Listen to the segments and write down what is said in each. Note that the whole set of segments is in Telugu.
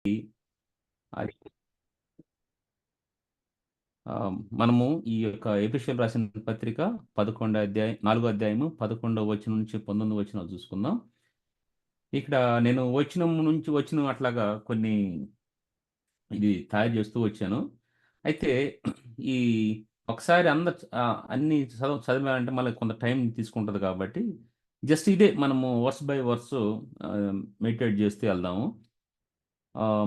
అది మనము ఈ యొక్క ఎఫెసీయులకు రాసిన పత్రిక 4వ అధ్యాయము 11వ వచనం నుంచి 19వ వచనం చూసుకుందాం. ఇక్కడ నేను వచనం అట్లాగా కొన్ని ఇది తయారు చేస్తూ వచ్చాను. అయితే ఈ ఒకసారి అన్ని చదివాలంటే మళ్ళీ కొంత టైం తీసుకుంటది కాబట్టి జస్ట్ ఇదే మనము వర్స్ బై వర్స్ మెడిటేట్ చేస్తూ వెళ్దాము.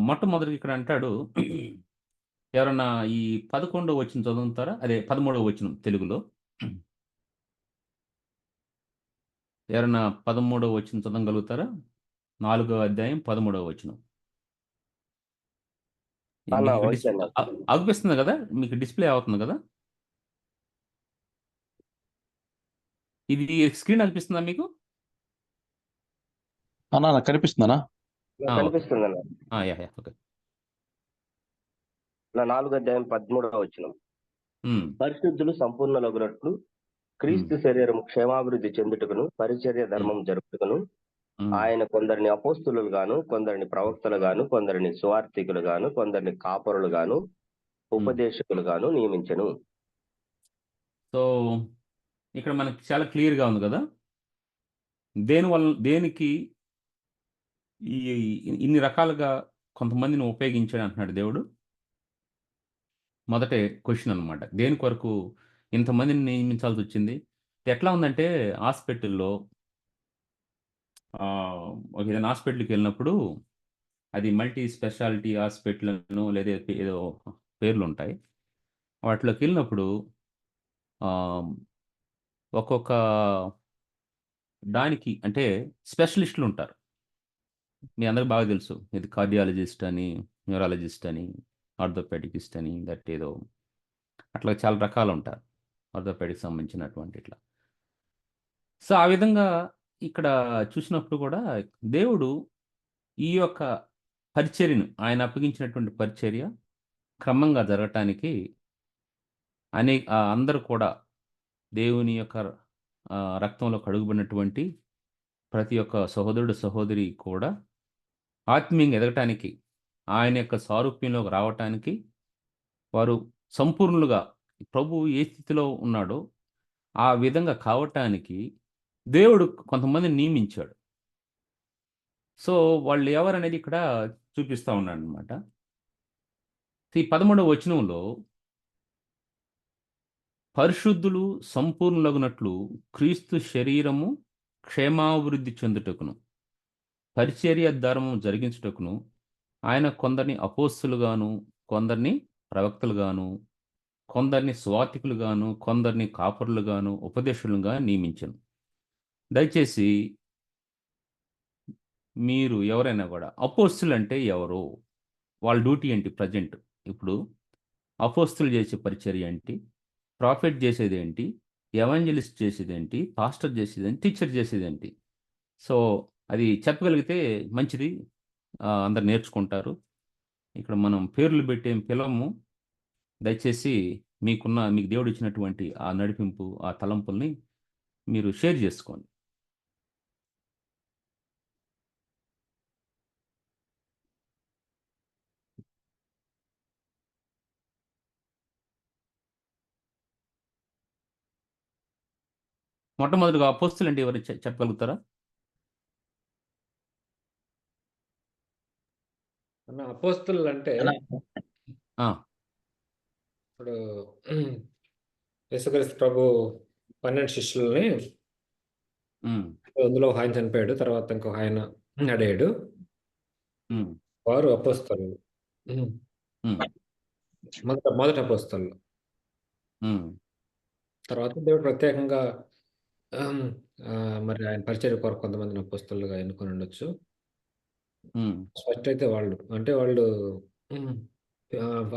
మొట్టమొదటిగా ఇక్కడ అంటాడు ఎవరన్నా ఈ 11వ వచనం చదువుతారా? అదే 13వ వచనం తెలుగులో. ఎవరన్నా 13వ వచనం చదవగలుగుతారా? 4వ అధ్యాయం 13వ వచనం. మీకు అగుపిస్తుంది కదా, మీకు డిస్ప్లే అవుతుంది కదా, ఇది స్క్రీన్ అనిపిస్తుందా మీకు? కనిపిస్తుందనా? కనిపిస్తుందన్న. ఓకే. 4వ అధ్యాయం 13వ వచనం. పరిశుద్ధులు సంపూర్ణులగునట్లు క్రీస్తు శరీరము క్షేమాభివృద్ధి చెందుటకును పరిచర్య ధర్మం జరుపుటకును ఆయన కొందరిని అపోస్తులు గాను, కొందరిని ప్రవక్తలు గాను, కొందరిని సువార్థికులు గాను, కొందరిని కాపరులు గాను, ఉపదేశకులు గాను నియమించెను. సో ఇక్కడ మనకి చాలా క్లియర్గా ఉంది కదా, దేనికి ఇన్ని రకాలుగా కొంతమందిని ఉపయోగించాడు అంటున్నాడు దేవుడు. మొదటే క్వశ్చన్ అనమాట, దేని కొరకు ఇంతమందిని నియమించాల్సి వచ్చింది? ఎట్లా ఉందంటే హాస్పిటల్లో ఏదైనా హాస్పిటల్కి వెళ్ళినప్పుడు అది మల్టీ స్పెషాలిటీ హాస్పిటల్ను లేదా ఏదో పేర్లు ఉంటాయి. వాటిలోకి వెళ్ళినప్పుడు ఒక్కొక్క దానికి అంటే స్పెషలిస్టులు ఉంటారు. మీ అందరికి బాగా తెలుసు, ఇది కార్డియాలజిస్ట్ అని, న్యూరాలజిస్ట్ అని, ఆర్థోపెడికిస్ట్ అని, దట్ ఏదో అట్లా చాలా రకాలు ఉంటారు ఆర్థోపెడిక్ సంబంధించినటువంటి ఇట్లా. సో ఆ విధంగా ఇక్కడ చూసినప్పుడు కూడా దేవుడు ఈ యొక్క పరిచర్యను, ఆయన అప్పగించినటువంటి పరిచర్య క్రమంగా జరగటానికి అందరూ కూడా దేవుని యొక్క రక్తంలో కడుగుబడినటువంటి ప్రతి ఒక్క సహోదరుడు సహోదరి కూడా ఆత్మీయంగా ఎదగటానికి, ఆయన యొక్క సారూప్యంలోకి రావటానికి, వారు సంపూర్ణులుగా ప్రభు ఏ స్థితిలో ఉన్నాడో ఆ విధంగా కావటానికి దేవుడు కొంతమందిని నియమించాడు. సో వాళ్ళు ఎవరనేది ఇక్కడ చూపిస్తూ ఉన్నాడు అనమాట. ఈ 13వ వచనంలో పరిశుద్ధులు సంపూర్ణులగునట్లు క్రీస్తు శరీరము క్షేమాభివృద్ధి చెందుటకును పరిచర్య ధర్మం జరిగించుటకును ఆయన కొందరిని అపోస్తులుగాను, కొందరిని ప్రవక్తలుగాను, కొందరిని స్వార్థికులుగాను, కొందరిని కాపరులుగాను, ఉపదేశులుగా నియమించను. దయచేసి మీరు ఎవరైనా కూడా అపోస్తులు అంటే ఎవరు, వాళ్ళ డ్యూటీ ఏంటి ప్రజెంట్, ఇప్పుడు అపోస్తులు చేసే పరిచర్య ఏంటి, ప్రాఫిట్ చేసేది ఏంటి, ఎవాంజలిస్ట్ చేసేది ఏంటి, పాస్టర్ చేసేది ఏంటి, టీచర్ చేసేది ఏంటి? సో అది చెప్పగలిగితే మంచిది, అందరు నేర్చుకుంటారు. ఇక్కడ మనం పేర్లు పెట్టే పిలవము. దయచేసి మీకు దేవుడు ఇచ్చినటువంటి ఆ నడిపింపు, ఆ తలంపుల్ని మీరు షేర్ చేసుకోండి. మొట్టమొదటిగా అపోస్తులు అంటే ఎవరు చెప్పగలుగుతారా? అపోస్తులు అంటే ఇప్పుడు యేసుక్రీస్తు ప్రభు 12 శిష్యుల్ని, అందులో ఒక ఆయన చనిపోయాడు, తర్వాత ఇంకొక ఆయన అడిగాడు, వారు అపోస్తలు, మొదటి అపోస్తలు. తర్వాత దేవుడు ప్రత్యేకంగా మరి ఆయన పరిచర్య కొరకు కొంతమందిని అపోస్తలుగా ఎన్నుకొని ఉండొచ్చు. ఫస్ట్ అయితే వాళ్ళు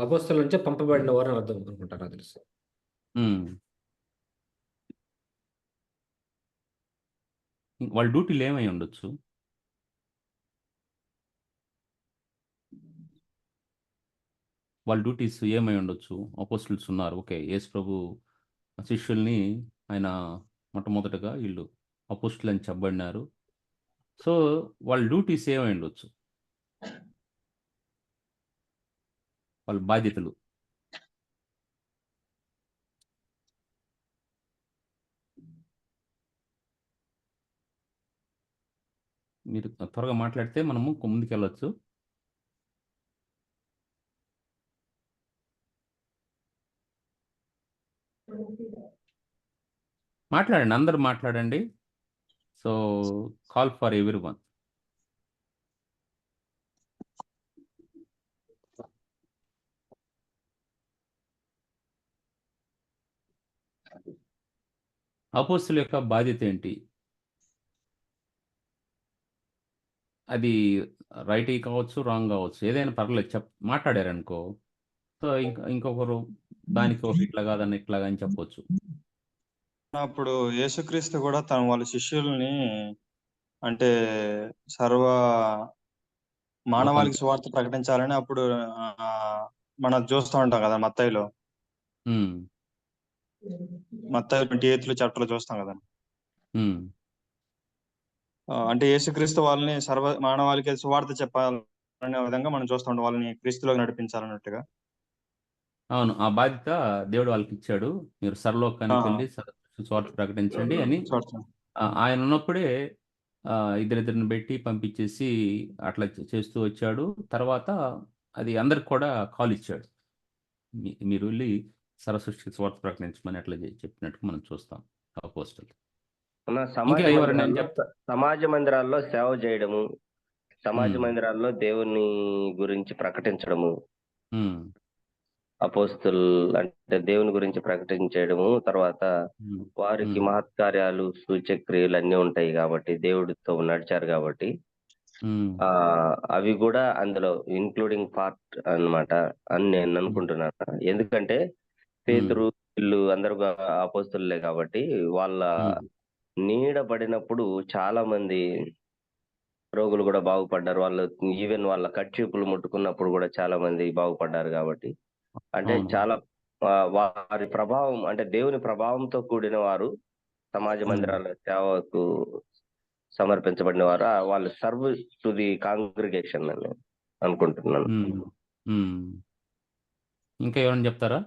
అపోస్తలు నుంచి పంపబడిన వారు అని అర్థం అనుకుంటారు, నాకు తెలుసు. వాళ్ళ డ్యూటీలు ఏమై ఉండొచ్చు? వాళ్ళ డ్యూటీస్ ఏమై ఉండొచ్చు? అపోస్టల్స్ ఉన్నారు, ఓకే. యేసు ప్రభు శిష్యుల్ని ఆయన మొట్టమొదటగా వీళ్ళు అపోస్టులు అని చెప్పబడినారు. సో వాళ్ళ డ్యూటీస్ ఏమై ఉండొచ్చు? వాళ్ళ బాధ్యతలు. మీరు త్వరగా మాట్లాడితే మనము ముందుకెళ్ళొచ్చు. మాట్లాడండి, అందరూ మాట్లాడండి. So call for every one. అపోస్తుల యొక్క బాధ్యత ఏంటి? అది రైట్ కావచ్చు, రాంగ్ కావచ్చు, ఏదైనా పర్లేదు, మాట్లాడారనుకో. సో ఇంకొకరు దానికి ఒక ఇట్లా కాదని ఇట్లాగా అని చెప్పొచ్చు. అప్పుడు యేసుక్రీస్తు కూడా వాళ్ళ శిష్యుల్ని అంటే సర్వ మానవాళికి సువార్త ప్రకటించాలని అప్పుడు మనం చూస్తూ ఉంటాం కదా మత్తయిలో. మత్తయి 28 చాప్టర్లో చూస్తాం కదా. అంటే యేసుక్రీస్తు వాళ్ళని సర్వ మానవాళికి సువార్త చెప్పాలనే విధంగా మనం చూస్తూ ఉంటాం, వాళ్ళని క్రీస్తులోకి నడిపించాలన్నట్టుగా. అవును, ఆ బాధ్యత దేవుడు వాళ్ళకి ఇచ్చాడు. మీరు సర్వలోకానికి వెళ్ళి సువార్త ప్రకటించండి అని. ఆయన ఉన్నప్పుడే ఇద్దరిద్దరిని పెట్టి పంపించేసి అట్లా చేస్తూ వచ్చాడు. తర్వాత అది అందరికి కూడా కాల్ ఇచ్చాడు, మీరు వెళ్ళి సర్వసృష్టికి సువార్త ప్రకటించమని అట్లా చెప్పినట్టు మనం చూస్తాం అపోస్తలు. సమాజ మందిరాల్లో సేవ చేయడము, సమాజ మందిరాల్లో దేవుని గురించి ప్రకటించడము, అపోస్తులు అంటే దేవుని గురించి ప్రకటించడము, తర్వాత వారికి మహత్కార్యాలు సూచక్రియలు అన్నీ ఉంటాయి కాబట్టి, దేవుడితో నడిచారు కాబట్టి అవి కూడా అందులో ఇన్క్లూడింగ్ పార్ట్ అన్నమాట అని నేను అనుకుంటున్నాను. ఎందుకంటే పేతురు వీళ్ళు అందరూ అపోస్తులే కాబట్టి వాళ్ళ నీడ పడినప్పుడు చాలా మంది రోగులు కూడా బాగుపడ్డారు. వాళ్ళు ఈవెన్ వాళ్ళ కర్చీపులు ముట్టుకున్నప్పుడు కూడా చాలా మంది బాగుపడ్డారు. కాబట్టి అంటే చాలా వారి ప్రభావం, అంటే దేవుని ప్రభావంతో కూడిన వారు సమాజ మందిరాల సేవకు సమర్పించబడిన వారు, వాళ్ళు సర్వ్ టు ది కాంగ్రిగేషన్ అని అనుకుంటున్నాను. ఇంకా ఎవరైనా చెప్తారా?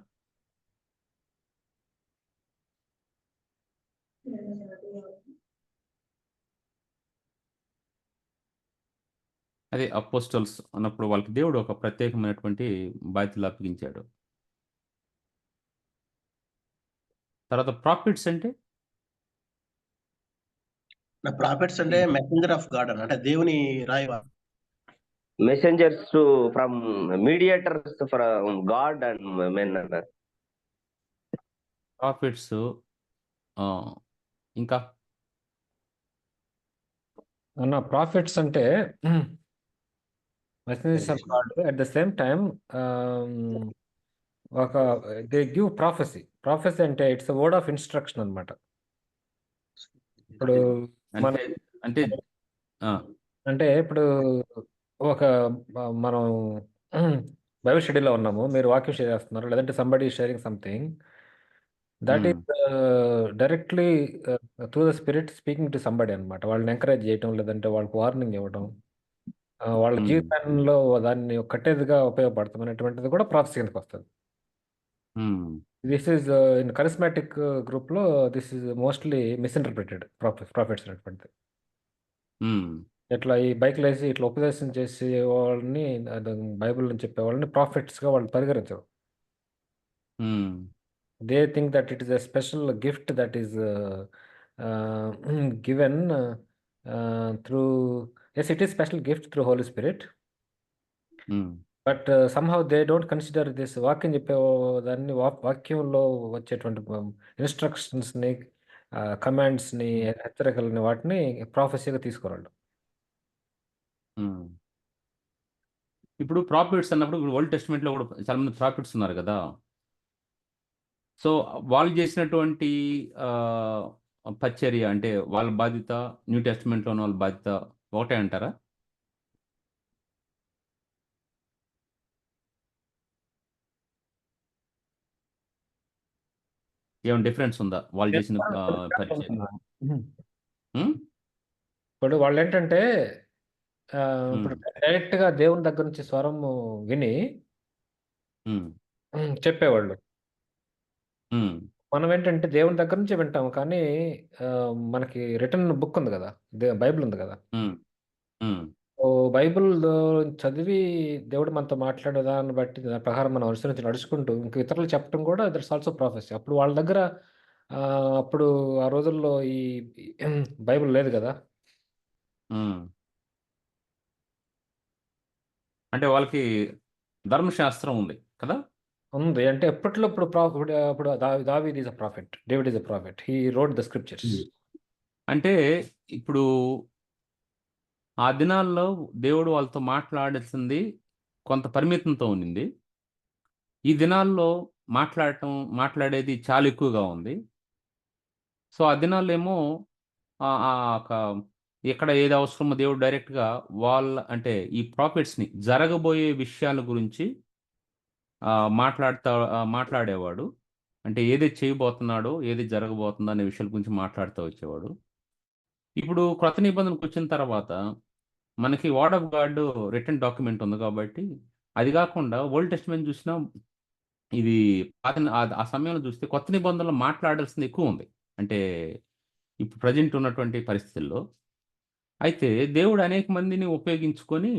అదే అపోస్టల్స్ అన్నప్పుడు వాళ్ళకి దేవుడు ఒక ప్రత్యేకమైనటువంటి బాధ్యతలు అప్పగించాడు. తర్వాత ప్రాఫిట్స్ అంటే మెసెంజర్ ఆఫ్ గాడ్ అంటే దేవుని రాయవారు, messengers from mediators from God and men అన్నారు. ప్రాఫిట్స్ ఇంకా అన్న ప్రాఫిట్స్ అంటే messengers of God. At the same time ఒక దే గివ్ ప్రాఫెసీ అంటే ఇట్స్ వర్డ్ ఆఫ్ ఇన్స్ట్రక్షన్ అన్నమాట. ఇప్పుడు అంటే అంటే ఇప్పుడు ఒక మనం బైబిల్ స్టడీలో ఉన్నాము, మీరు వాక్యం షేర్ చేస్తున్నారు, లేదంటే somebody sharing something that is directly through the spirit speaking to somebody అన్నమాట. వాళ్ళని ఎంకరేజ్ చేయటం, లేదంటే వాళ్ళకి వార్నింగ్ ఇవ్వడం, వాళ్ళ జీవితంలో దాన్ని కట్టేదిగా ఉపయోగపడతాం అనేటువంటిది కూడా ప్రాఫెసీ కిందకి వస్తుంది. దిస్ ఈజ్ ఇన్ కరిస్మాటిక్ గ్రూప్లో this is mostly misinterpreted profits అనేటువంటిది. ఇట్లా ఈ బైక్లు వేసి ఇట్లా ఉపదేశం చేసే వాళ్ళని, బైబిల్ అని చెప్పే వాళ్ళని ప్రాఫిట్స్గా వాళ్ళు పరిగణించరు. They think that it is a special gift that is given through, yes it is special gift through holy spirit, but somehow they don't consider this. వాక్యం చెప్పే దాన్ని, వాక్యంలో వచ్చేటువంటి ఇన్స్ట్రక్షన్స్ని, కమాండ్స్ని, హెచ్చరికలని, వాటిని ప్రాఫెసీగా తీసుకోరాళ్ళు. ఇప్పుడు ప్రాఫిట్స్ అన్నప్పుడు ఓల్డ్ టెస్ట్మెంట్లో కూడా చాలా మంది ప్రాఫిట్స్ ఉన్నారు కదా. సో వాళ్ళు చేసినటువంటి పరిచర్య అంటే వాళ్ళ బాధ్యత న్యూ టెస్ట్మెంట్లో ఉన్న వాళ్ళ బాధ్యత ఒకటే అంటారా? ఏమైనా డిఫరెన్స్ ఉందా వాళ్ళు చేసిన పరిచర్య? ఇప్పుడు వాళ్ళు ఏంటంటే ఇప్పుడు డైరెక్ట్గా దేవుని దగ్గర నుంచి స్వరం విని ఉమ్, చెప్పేవాళ్ళు. ఉమ్, మనం ఏంటంటే దేవుని దగ్గర నుంచి వింటాం. కానీ మనకి రిటర్న్ బుక్ ఉంది కదా! బైబిల్ ఉంది కదా! ఉమ్, ఉమ్, బైబిల్ చదివి దేవుడు మనతో మాట్లాడే దాన్ని బట్టి దాని ప్రకారం మనం అనుసరించి నడుచుకుంటూ ఇంక ఇతరులకు చెప్పడం కూడా దట్స్ ఆల్సో ప్రాఫెసీ. అప్పుడు వాళ్ళ దగ్గర అప్పుడు ఆ రోజుల్లో ఈ బైబిల్ లేదు కదా! ఉమ్. అంటే వాళ్ళకి ధర్మశాస్త్రం ఉంది కదా. ఉంది. అంటే అప్పట్లో ఇప్పుడు ఇప్పుడు దావీద్ is a prophet. David is a prophet. He wrote the scriptures. అంటే ఇప్పుడు ఆ దినాల్లో దేవుడు వాళ్ళతో మాట్లాడాల్సింది కొంత పరిమితంతో ఉండింది. ఈ దినాల్లో మాట్లాడేది చాలా ఎక్కువగా ఉంది. సో ఆ దినాల్లో ఏమో ఒక ఎక్కడ ఏది అవసరమో దేవుడు డైరెక్ట్గా అంటే ఈ ప్రాఫిట్స్ని జరగబోయే విషయాల గురించి మాట్లాడేవాడు. అంటే ఏది చేయబోతున్నాడో ఏది జరగబోతుందో అనే విషయాల గురించి మాట్లాడుతూ వచ్చేవాడు. ఇప్పుడు క్రొత్త నిబంధనకు వచ్చిన తర్వాత మనకి word of God written document ఉంది కాబట్టి అది కాకుండా ఓల్డ్ టెస్ట్మెంట్ చూసినా ఇది ఆ సమయంలో చూస్తే కొత్త నిబంధనలు మాట్లాడాల్సింది ఎక్కువ ఉంది. అంటే ఇప్పుడు ప్రజెంట్ ఉన్నటువంటి పరిస్థితుల్లో అయితే దేవుడు అనేక మందిని ఉపయోగించుకొని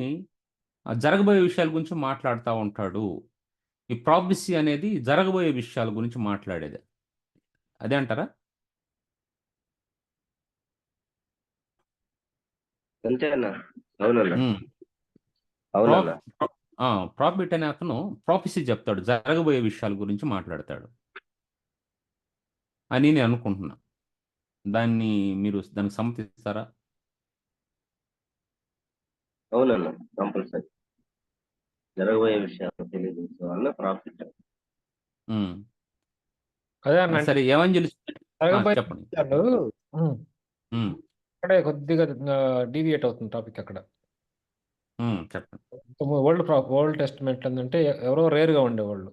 జరగబోయే విషయాల గురించి మాట్లాడుతూ ఉంటాడు. ఈ ప్రాఫెసీ అనేది జరగబోయే విషయాల గురించి మాట్లాడేది. అదే అంటారా? అంతేనా? అవునన్నా, ఉమ్. అవునన్నా. ప్రాఫిట్ అనే అతను ప్రాఫెసీ చెప్తాడు, జరగబోయే విషయాల గురించి మాట్లాడతాడు అని నేను అనుకుంటున్నా. మీరు దానికి సమ్మతిస్తారా? అవునన్నా, కంపల్సరీ జరగబోయే విషయాలు తెలియజేసే వాళ్ళ ప్రాఫిట్. ఉమ్. అదే అన్న అంటే సరే, ఎవంజెలిస్ట్ జరగబోయే చెప్పండి. విషయాలు ఉమ్, అక్కడే కొద్దిగా డీవియేట్ అవుతుంది టాపిక్ అక్కడ. చెప్పండి. ఓల్డ్ టెస్ట్మెంట్ ఏంటంటే ఎవరో రేర్గా ఉండేవాళ్ళు.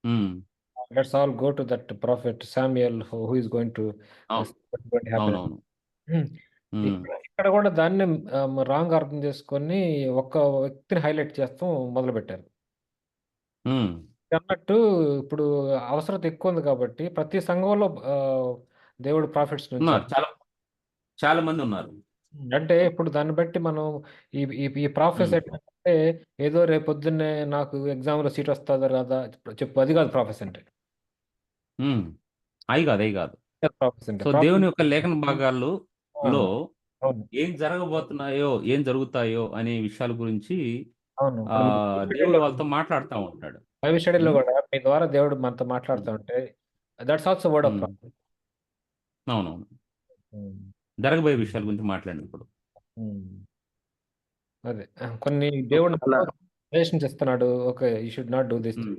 Um, let's all go to that prophet Samuel who is going to happen. అవునవును. ఉమ్, ఇక్కడ కూడా దాన్ని రాంగ్ అర్థం చేసుకొని ఒక్క వ్యక్తిని హైలైట్ చేస్తాం మొదలుపెట్టారు. ఉమ్, అన్నట్టు ఇప్పుడు అవసరత ఎక్కువ ఉంది కాబట్టి ప్రతి సంఘంలో దేవుడు ప్రాఫిట్స్ నుంచి ఉన్నారు, చాలా చాలా మంది ఉన్నారు. అంటే ఇప్పుడు దాన్ని బట్టి మనం ఈ ఈ ఈ ప్రాఫెస్ ఉమ్, ఏంటంటే ఏదో రేపొద్దున్నే నాకు ఎగ్జామ్లో సీట్ వస్తుందా రాదా చెప్పు, అది కాదు ప్రాఫెస్ అంటే. ఉమ్. అయి కాదు. ప్రాఫెస్ అంటే సో దేవుని యొక్క లేఖన భాగాల్లో అవును, ఏం జరగబోతున్నాయో ఏం జరుగుతాయో అనే విషయాల గురించి అవును. ఆ ఇప్పుడు దేవుడు వాళ్ళతో మాట్లాడుతూ ఉంటాడు. బైబిల్ స్టడీలో ఉమ్, కూడా మీ ద్వారా దేవుడు మనతో మాట్లాడుతూ ఉంటే that's also word of um. Prophet. అవునవును. జరగబోయే విషయాల గురించి మాట్లాడినప్పుడు అదే కొన్ని దేవుడు అలా సజెషన్స్ ఇస్తున్నాడు. Okay, you should not do this. Um,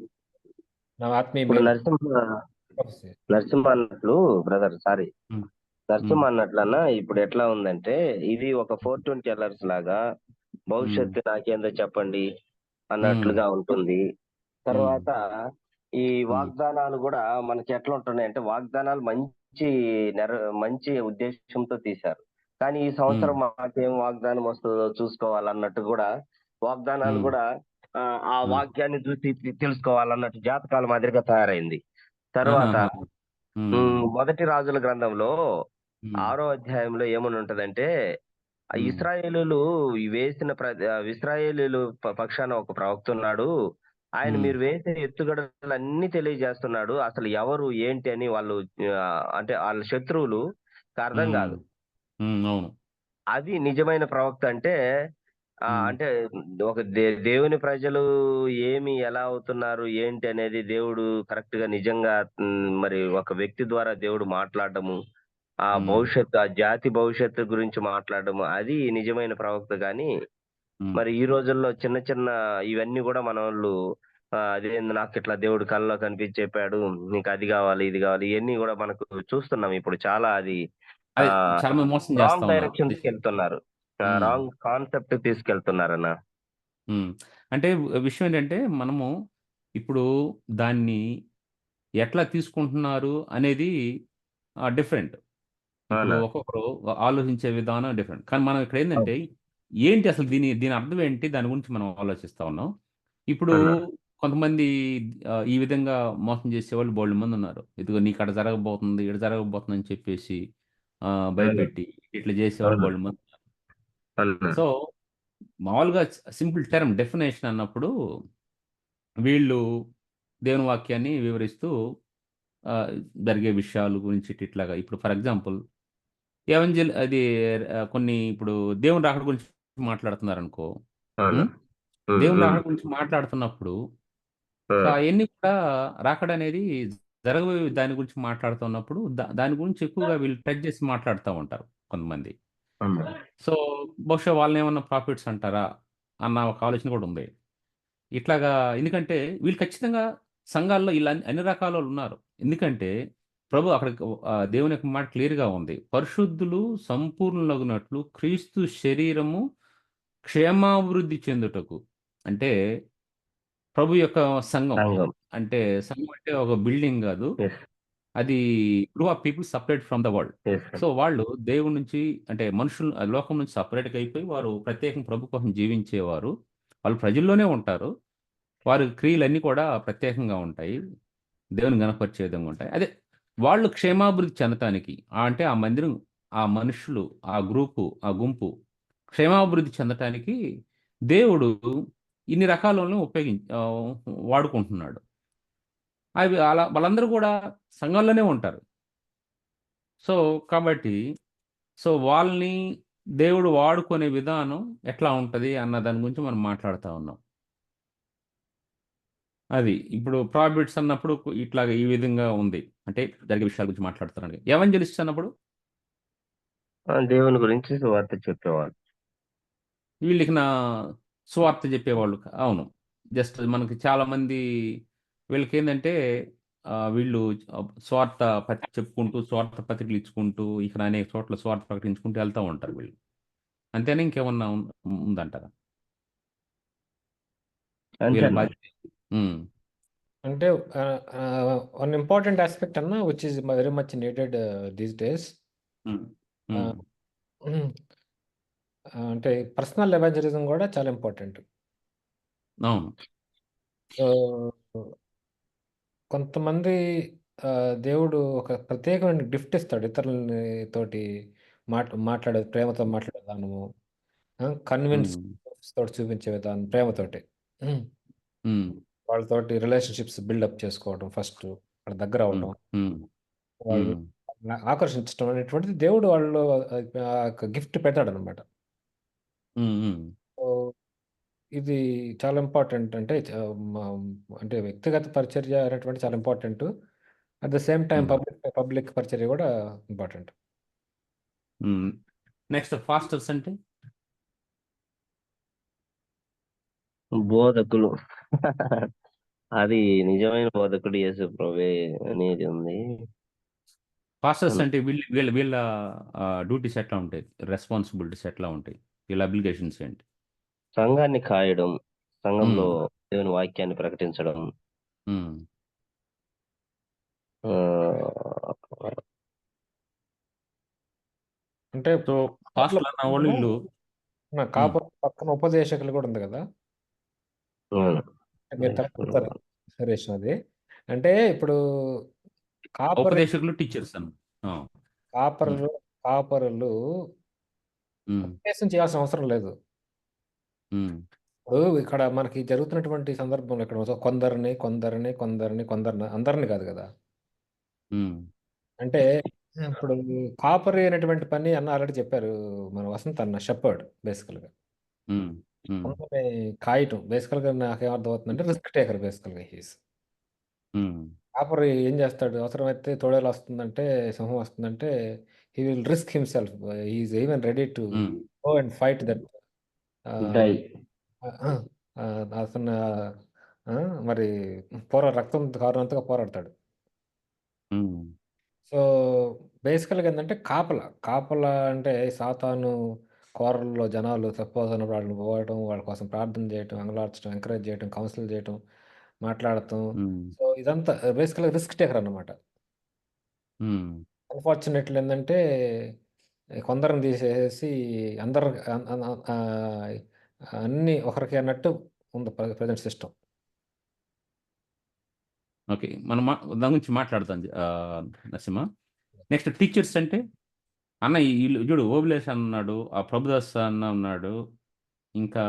నా ఆత్మీయ ఇప్పుడు మేలు నరసింహ అన్నట్లు brother, sorry, um, um, Narasimha అన్నట్లన్నా ఇప్పుడు ఎట్లా ఉందంటే ఇది ఒక 420 అలర్స్ లాగా భవిష్యత్తు నాకేందో చెప్పండి ఉమ్, అన్నట్లుగా ఉంటుంది. ఉమ్, తర్వాత ఈ ఉమ్, వాగ్దానాలు కూడా మనకి ఎట్లా ఉంటున్నాయి అంటే వాగ్దానాలు మంచి ఉద్దేశంతో తీశారు. కానీ ఈ ఉమ్, సంవత్సరం మాకేం వాగ్దానం వస్తుందో చూసుకోవాలన్నట్టు కూడా వాగ్దానాలు ఉమ్, కూడా ఆ ఉమ్. వాక్యాన్ని చూసి తెలుసుకోవాలన్నట్టు జాతకాల మాదిరిగా తయారైంది. తర్వాత ఆహాహా. ఉమ్, మొదటి రాజుల గ్రంథంలో ఉమ్, 6వ అధ్యాయంలో ఏమని ఉంటదంటే ఆ ఉమ్, ఇస్రాయేలీలు ఇస్రాయేలీలు పక్షాన ఒక ప్రవక్త ఉన్నాడు. ఆయన ఉమ్, మీరు వేసే ఎత్తుగడలన్నీ తెలియజేస్తున్నాడు. అసలు ఎవరు ఏంటి అని వాళ్ళు అంటే వాళ్ళ శత్రువులు అర్థం ఉమ్, కాదు. అవును. అది నిజమైన ప్రవక్త అంటే ఉమ్, అంటే ఒక దేవుని ప్రజలు ఎలా అవుతున్నారు ఏంటి అనేది దేవుడు కరెక్ట్ గా నిజంగా మరి ఒక వ్యక్తి ద్వారా దేవుడు మాట్లాడటము, ఉమ్, ఆ జాతి భవిష్యత్తు గురించి మాట్లాడటము అది నిజమైన ప్రవక్త. గాని ఉమ్. మరి ఈ రోజుల్లో చిన్న చిన్న ఇవన్నీ కూడా మన వాళ్ళు అదేంది నాకు ఇట్లా దేవుడు కల్లో కనిపించి చెప్పాడు, నీకు అది కావాలి ఇది కావాలి, ఇవన్నీ కూడా మనకు చూస్తున్నాం ఇప్పుడు చాలా. అది ఆ అదే చాలా మంది మోసం చేస్తా రాంగ్ ఉన్నారు. డైరెక్షన్ కి వెళ్తున్నారు, ఉమ్, రాంగ్ కాన్సెప్ట్ తీసుకెళ్తున్నారన్న. ఉమ్. అంటే విషయం ఏంటంటే మనము ఇప్పుడు దాన్ని ఎట్లా తీసుకుంటున్నారు అనేది డిఫరెంట్. ఇప్పుడు అవునా? ఒక్కొక్కరు ఆలోచించే విధానం డిఫరెంట్. కానీ మనం ఇక్కడ ఏంటంటే ఏంటి అసలు దీని దీని అర్థం ఏంటి దాని గురించి మనం ఆలోచిస్తా ఉన్నాం. ఇప్పుడు అవునా? కొంతమంది ఈ విధంగా మోసం చేసేవాళ్ళు బోల్డు మంది ఉన్నారు. ఇదిగో నీకు అక్కడ జరగబోతుంది, ఇక్కడ జరగబోతుంది అని చెప్పేసి అవును. భయపెట్టి ఇట్లా చేసేవాళ్ళు అవును. బోల్డు మంది ఉన్నారు. అవును. సో మామూలుగా సింపుల్ టర్మ్ డెఫినేషన్ అన్నప్పుడు వీళ్ళు దేవుని వాక్యాన్ని వివరిస్తూ జరిగే విషయాల గురించి ఇట్లాగా ఇప్పుడు ఫర్ ఎగ్జాంపుల్ అది కొన్ని ఇప్పుడు దేవుని రాకడ గురించి మాట్లాడుతున్నారనుకో. అవును. ఉం? ఉమ్, దేవుని ఉమ్, రాకడ గురించి మాట్లాడుతున్నప్పుడు ఆ, సో అవన్నీ కూడా రాకడ అనేది జరగబోయే దాని గురించి మాట్లాడుతున్నప్పుడు దాని గురించి ఎక్కువగా వీళ్ళు టచ్ చేసి మాట్లాడుతూ ఉంటారు కొంతమంది. అవును. సో బహుశా వాళ్ళని ఏమన్నా ప్రాఫిట్స్ అంటారా అన్న ఒక ఆలోచన కూడా ఉంది. ఇట్లాగా ఎందుకంటే వీళ్ళు ఖచ్చితంగా సంఘాల్లో ఇలా అన్ని రకాల వాళ్ళు ఉన్నారు. ఎందుకంటే ప్రభు అక్కడ దేవుని యొక్క మాట క్లియర్‌గా ఉంది. పరిశుద్ధులు సంపూర్ణులగునట్లు క్రీస్తు శరీరము క్షేమాభివృద్ధి చెందుటకు. అంటే ప్రభు యొక్క సంఘం. సంఘం. అంటే సంఘం అంటే ఒక బిల్డింగ్ గాదు. ఎస్. అది group of people separate from the world. Yes. So వాళ్ళు దేవుడి నుంచి అంటే మనుషులు లోకం నుంచి సెపరేట్‌గా అయిపోయి వారు ప్రత్యేకంగా ప్రభు కోసం జీవించేవారు. వాళ్ళు ప్రజల్లోనే ఉంటారు. వారి క్రియలన్నీ కూడా ప్రత్యేకంగా ఉంటాయి. దేవుని గణపరిచే విధంగా ఉంటాయి. అదే వాళ్ళు క్షేమాభివృద్ధి చెందటానికి అంటే ఆ మందిరం, ఆ మనుషులు, ఆ గ్రూపు, ఆ గుంపు క్షేమాభివృద్ధి చెందటానికి దేవుడు ఇన్ని రకాలను వాడుకుంటున్నాడు. అవి అలా వాళ్ళందరూ కూడా సంఘంలోనే ఉంటారు. సో, కాబట్టి వాళ్ళని దేవుడు వాడుకునే విధానం ఎట్లా ఉంటది అన్న దాని గురించి మనం మాట్లాడుతా ఉన్నాం. అది. ఇప్పుడు ప్రాఫిట్స్ అన్నప్పుడు ఇట్లాగ ఈ విధంగా ఉంది. అంటే జరిగే విషయాల గురించి మాట్లాడుతున్నాను. ఎవెంజలిస్ట్ అన్నప్పుడు దేవుని గురించి సువార్త చెప్పేవాళ్ళు. వీళ్ళకి సువార్త చెప్పేవాళ్ళు. అవును. జస్ట్ మనకి చాలామంది వీళ్ళకేందంటే వీళ్ళు స్వార్థ చెప్పుకుంటూ, స్వార్థ పత్రికలు ఇచ్చుకుంటూ, ఇక్కడ అనేక చోట్ల స్వార్థ ప్రకటించుకుంటూ వెళ్తా ఉంటారు వీళ్ళు. అంతేనా ఇంకేమన్నా ఉందంటారా? వీళ్ళ అంతేనా? బాధ్యత. హ్మ్. అంటే వన్ ఇంపార్టెంట్ ఆస్పెక్ట్ అన్న which is very much needed these days. హ్మ్. హ్మ్. అంటే పర్సనల్ ఎవాంజలిజం కూడా చాలా ఇంపార్టెంట్. అవును. సో కొంతమంది దేవుడు ఒక ప్రత్యేకమైన గిఫ్ట్ ఇస్తాడు ఇతరులని తోటి మాట్లాడే ప్రేమతో మాట్లాడే విధానము, కన్విన్స్ హ్మ్. తోటి చూపించే విధానం ప్రేమతోటి. ఉమ్. హ్మ్. వాళ్ళతోటి రిలేషన్షిప్స్ బిల్డప్ చేసుకోవడం ఫస్ట్, వాళ్ళ దగ్గర హ్మ్. అవటం, హ్మ్. వాళ్ళు హ్మ్. ఆకర్షించడం అనేటువంటిది దేవుడు వాళ్ళు గిఫ్ట్ పెడతాడు అనమాట. హ్మ్. హ్మ్. ఇది చాలా ఇంపార్టెంట్. అంటే అంటే వ్యక్తిగత పరిచర్య అనేటువంటి చాలా important. At the same time హ్మ్. పబ్లిక్ పరిచర్య కూడా ఇంపార్టెంట్. హ్మ్. నెక్స్ట్ ఫాస్టర్స్ అంటే బోధకులు. అది నిజమైన బోధకుడు యేసు ప్రభువే అనేది ఉంది. ఫాస్టర్స్ అంటే వీళ్ళ వీళ్ళ వీళ్ళ డ్యూటీస్ ఎట్లా ఉంటాయి? రెస్పాన్సిబిలిటీస్ ఎట్లా ఉంటాయి? వీళ్ళ అబ్లిగేషన్స్ ఏంటి? సంఘాన్ని కాయడం, సంఘంలో హ్మ్. దేవుని వాక్యాన్ని ప్రకటించడం, హ్మ్. ఆ, అంటే సో కాపర్ల ఫాస్టర్లు అన్న వాళ్ళు వీళ్ళు. హ్మ్. కాపర్ పక్కన ఉపదేశకులు కూడా ఉంది కదా. అవును. మీరు తప్పుతారు సరేష్ అది. అంటే ఇప్పుడు కాపర్ ఉపదేశకులు టీచర్స్ అన్న. ఆ. హ్మ్. కాపరులు కాపరులు హ్మ్. ఉపదేశం చేయాల్సిన అవసరం లేదు. హ్మ్. ఇప్పుడు ఇక్కడ మనకి జరుగుతున్నటువంటి సందర్భంలో ఇక్కడ కొందరిని కొందరిని కొందరిని కొందరిని అందరిని కాదు కదా. హ్మ్. అంటే ఇప్పుడు కాపరి అనేటువంటి పని అన్న ఆల్రెడీ చెప్పారు. మన వసంత్ అన్న షెపర్డ్ బేసికల్గా హ్మ్. హ్మ్. కొందరిని కాయటం. బేసికల్గా నాకేమర్థం అవుతుందంటే రిస్క్ టేకర్ బేసికల్గా హీస్. హ్మ్. కాపరి ఏం చేస్తాడు, అవసరమైతే తోడేలు వస్తుందంటే, సింహం వస్తుందంటే he will risk himself. Is even ready to hmm. Go and fight that die. అతను మరి రక్తం కారునంతగా పోరాడతాడు. హ్మ్. సో బేసికల్గా ఏంటంటే కాపల అంటే సాతాను కోరల్లో జనాలు సపోజ్ అన్నప్పుడు వాళ్ళని పోవడం, వాళ్ళ కోసం ప్రార్థన చేయటం, అంగలార్చడం, ఎంకరేజ్ చేయటం, కౌన్సిల్ చేయటం, మాట్లాడటం. హ్మ్. సో ఇదంతా బేసికల్గా రిస్క్ టేకర్ అన్నమాట. హ్మ్. అన్ఫార్చునేట్లీ ఏంటంటే కొందరిని తీసేసి అందరు అన్- అన్- ఆ, అన్ని ఒకరికి అన్నట్టు ఉంది ప్రజెంట్ సిస్టమ్. ఓకే, మనం దాని గురించి మాట్లాడతాం నరసింహ. నెక్స్ట్ టీచర్స్ అంటే అన్న చూడు, ఓబులేష్ అన్న ఉన్నాడు, ఆ ప్రభుదాస్ అన్న ఉన్నాడు, ఇంకా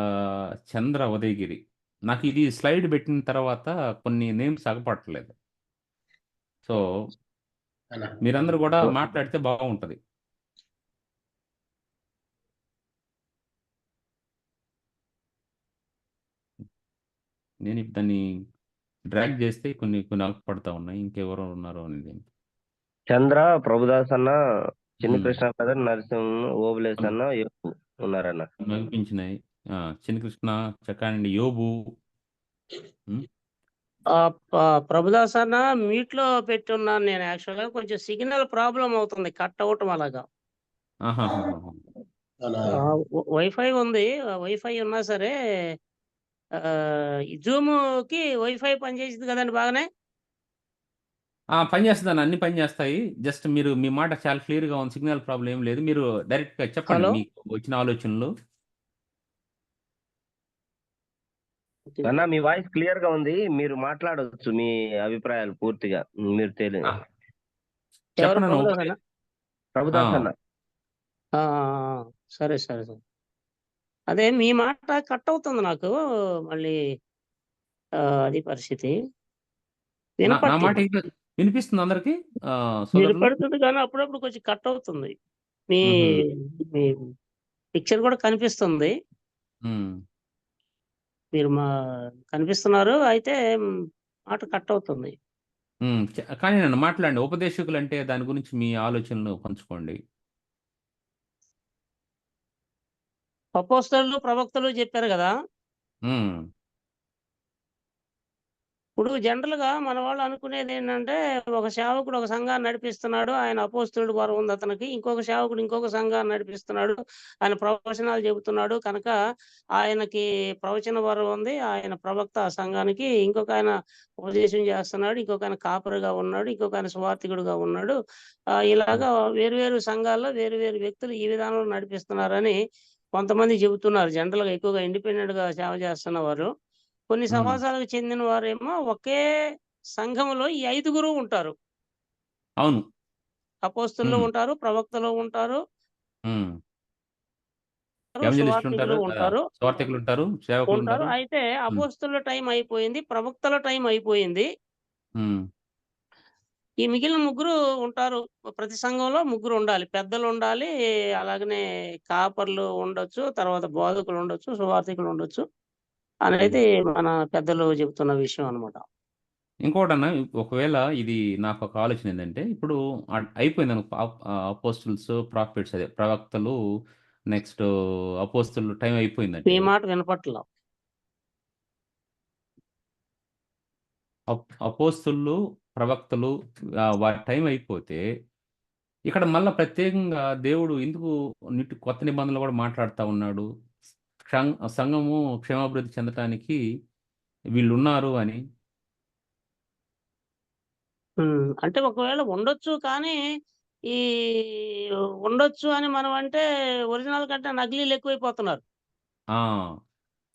చంద్ర ఉదయగిరి. నాకు ఇది స్లైడ్ పెట్టిన తర్వాత కొన్ని నేమ్స్ అగపట్టలేదు. సో అన్న మీరందరూ కూడా మాట్లాడితే బాగుంటది. నేను ఇప్పుడు దాన్ని డ్రాగ్ చేస్తే కొన్ని కొన్ని అగపడతా ఉన్నాయి. ఇంకెవరో ఉన్నారు అనేది. చంద్ర, ప్రభుదాస్ అన్న, చిన్ని ఉమ్, కృష్ణ బ్రదర్, నరసింహ, ఓబులేస్ అన్న, యోగు ఉన్నారన్న. అనిపించినాయి. చిన్న కృష్ణ చక్కానండి, యోబు. ఉమ్, ప్రభుదాస్ అన్న మీట్ లో పెట్టున్నాను నేను. యాక్చువల్ గా కొంచెం సిగ్నల్ ప్రాబ్లం అవుతుంది, కట్ అవటం అలాగా. ఆహాహాహా. అన్న వైఫై ఉంది, వైఫై ఉన్నా సరే జూమ్ కి వైఫై పనిచేసింది కదండి బాగానే. పని చేస్తుందని అన్ని పని చేస్తాయి. జస్ట్ మీరు మీ మాట చాలా క్లియర్గా ఉంది, సిగ్నల్ ప్రాబ్లం ఏం లేదు. మీరు డైరెక్ట్గా చెప్పండి హలో. మీకు వచ్చిన ఆలోచనలు. అన్న మీ వాయిస్ క్లియర్ గా ఉంది, మీరు మాట్లాడవచ్చు మీ అభిప్రాయాలు పూర్తిగా. మీరు తెలియదు ఆ, ఎవరు? చెప్పండి అన్న, ప్రభుదాస్ అన్న? ప్రభుదాస్ అన్న. ఆ, సరే సరే సరే. అదే మీ మాట కట్ అవుతుంది నాకు మళ్ళీ. అది పరిస్థితి. నా మాట వినపడుతుంది, ఇంకా వినిపిస్తుంది అందరికి సోదరులు. వినపడుతుంది కానీ అప్పుడప్పుడు కొంచెం కట్ అవుతుంది. మీ మ్హూ. మీ పిక్చర్ కూడా కనిపిస్తుంది, మ్. మీరు కనిపిస్తున్నారు, అయితే మాట కట్ అవుతుంది. కానీ నన్ను మాట్లాడండి. ఉపదేశకులు అంటే దాని గురించి మీ ఆలోచనలు పంచుకోండి. అపోస్తలులు, ప్రవక్తలు చెప్పారు కదా. మ్. ఇప్పుడు జనరల్ గా మన వాళ్ళు అనుకునేది ఏంటంటే, ఒక సేవకుడు ఒక సంఘాన్ని నడిపిస్తున్నాడు, ఆయన అపోస్తలుడు వరం ఉంది అతనికి. ఇంకొక సేవకుడు ఇంకొక సంఘాన్ని నడిపిస్తున్నాడు, ఆయన ప్రవచనాలు చెబుతున్నాడు కనుక ఆయనకి ప్రవచన వరం ఉంది, ఆయన ప్రవక్త ఆ సంఘానికి. ఇంకొక ఆయన ఉపదేశం చేస్తున్నాడు, ఇంకొక ఆయన కాపరిగా ఉన్నాడు, ఇంకొక ఆయన సువార్థికుడుగా ఉన్నాడు. ఇలాగా వేరు సంఘాల్లో వేరు వ్యక్తులు ఈ విధానంలో నడిపిస్తున్నారని కొంతమంది చెబుతున్నారు. జనరల్ గా ఎక్కువగా ఇండిపెండెంట్ గా సేవ చేస్తున్న వారు. కొన్ని సమాజాలకు చెందిన వారేమో ఒకే సంఘంలో ఈ 5గురు ఉంటారు. అవును. అపోస్తలులు ఉంటారు, ప్రవక్తలు ఉంటారు, ఎవెంజలిస్టులు సువార్థికులు ఉంటారు, ఉంటారు స్వార్థికులు ఉంటారు, సేవకులు ఉంటారు. ఉంటారు. అయితే అపోస్తలుల టైం అయిపోయింది, ప్రవక్తల టైం అయిపోయింది. మ్. ఈ మిగిలిన ముగ్గురు ఉంటారు. ప్రతి సంఘంలో ముగ్గురు ఉండాలి, పెద్దలు ఉండాలి, అలాగనే కాపర్లు ఉండొచ్చు, తర్వాత బోధకులు ఉండొచ్చు, సువార్థికులు ఉండొచ్చు అనేది మన పెద్దలు చెబుతున్న విషయం అన్నమాట. ఇంకోటన్నా, ఒకవేళ ఇది నాకు ఒక ఆలోచన ఏంటంటే, ఇప్పుడు అయిపోయింది అపోస్టిల్స్, ప్రాఫిట్స్, అదే ప్రవక్తలు, నెక్స్ట్ అపోస్తులు టైం మీ అయిపోయిందంటే, మాట వినపట్ల. అపోస్తులు, ప్రవక్తలు వారి టైం అయిపోతే, ఇక్కడ మళ్ళీ ప్రత్యేకంగా దేవుడు ఎందుకు కొత్త నిబంధనలు కూడా మాట్లాడుతూ ఉన్నాడు. సంఘము క్షేమాభివృద్ధి చెందటానికి వీళ్ళు ఉన్నారు అని. అంటే ఒకవేళ ఉండొచ్చు, కానీ ఈ ఉండొచ్చు అని మనం అంటే ఒరిజినల్ కంటే నకిలీలు ఎక్కువైపోతున్నారు. ఆ!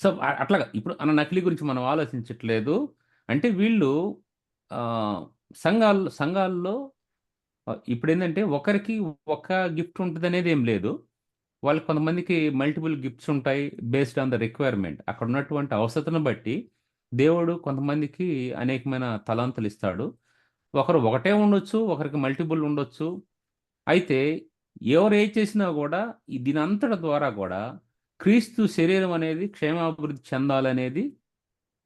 సో, అట్లాగా ఇప్పుడు నకిలీ గురించి మనం ఆలోచించట్లేదు. అంటే వీళ్ళు సంఘాల్లో ఇప్పుడేందంటే ఒకరికి ఒక గిఫ్ట్ ఉంటదనేది ఏం లేదు. వాళ్ళకి కొంతమందికి మల్టిపుల్ గిఫ్ట్స్ ఉంటాయి, బేస్డ్ ఆన్ ద రిక్వైర్మెంట్. అక్కడ ఉన్నటువంటి అవసరతను బట్టి దేవుడు కొంతమందికి అనేకమైన తలాంతులు ఇస్తాడు. ఒకరు ఒకటే ఉండొచ్చు, ఒకరికి మల్టిపుల్ ఉండొచ్చు. అయితే ఎవరు ఏది చేసినా కూడా దీనంతటి ద్వారా కూడా క్రీస్తు శరీరం అనేది క్షేమాభివృద్ధి చెందాలనేది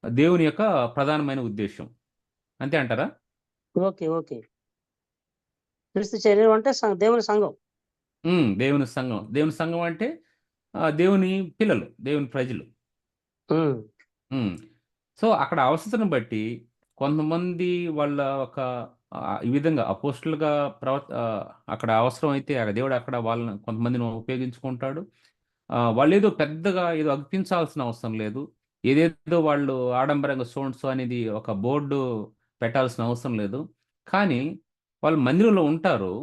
దేవుని యొక్క ప్రధానమైన ఉద్దేశం. అంతే అంటారా? ఓకే. క్రీస్తు శరీరం అంటే దేవుని సంఘం. దేవుని సంఘం. దేవుని సంఘం అంటే దేవుని పిల్లలు, దేవుని ప్రజలు. సో అక్కడ అవసరతను బట్టి కొంతమంది వాళ్ళ ఒక ఈ విధంగా అపోస్టులుగా అక్కడ అవసరం అయితే దేవుడు అక్కడ వాళ్ళని కొంతమందిని ఉపయోగించుకుంటాడు. వాళ్ళు ఏదో పెద్దగా ఏదో అర్పించాల్సిన అవసరం లేదు. ఏదేదో వాళ్ళు ఆడంబరంగా సోండ్స్ అనేది ఒక బోర్డు పెట్టాల్సిన అవసరం లేదు. కానీ వాళ్ళు మందిరంలో ఉంటారు,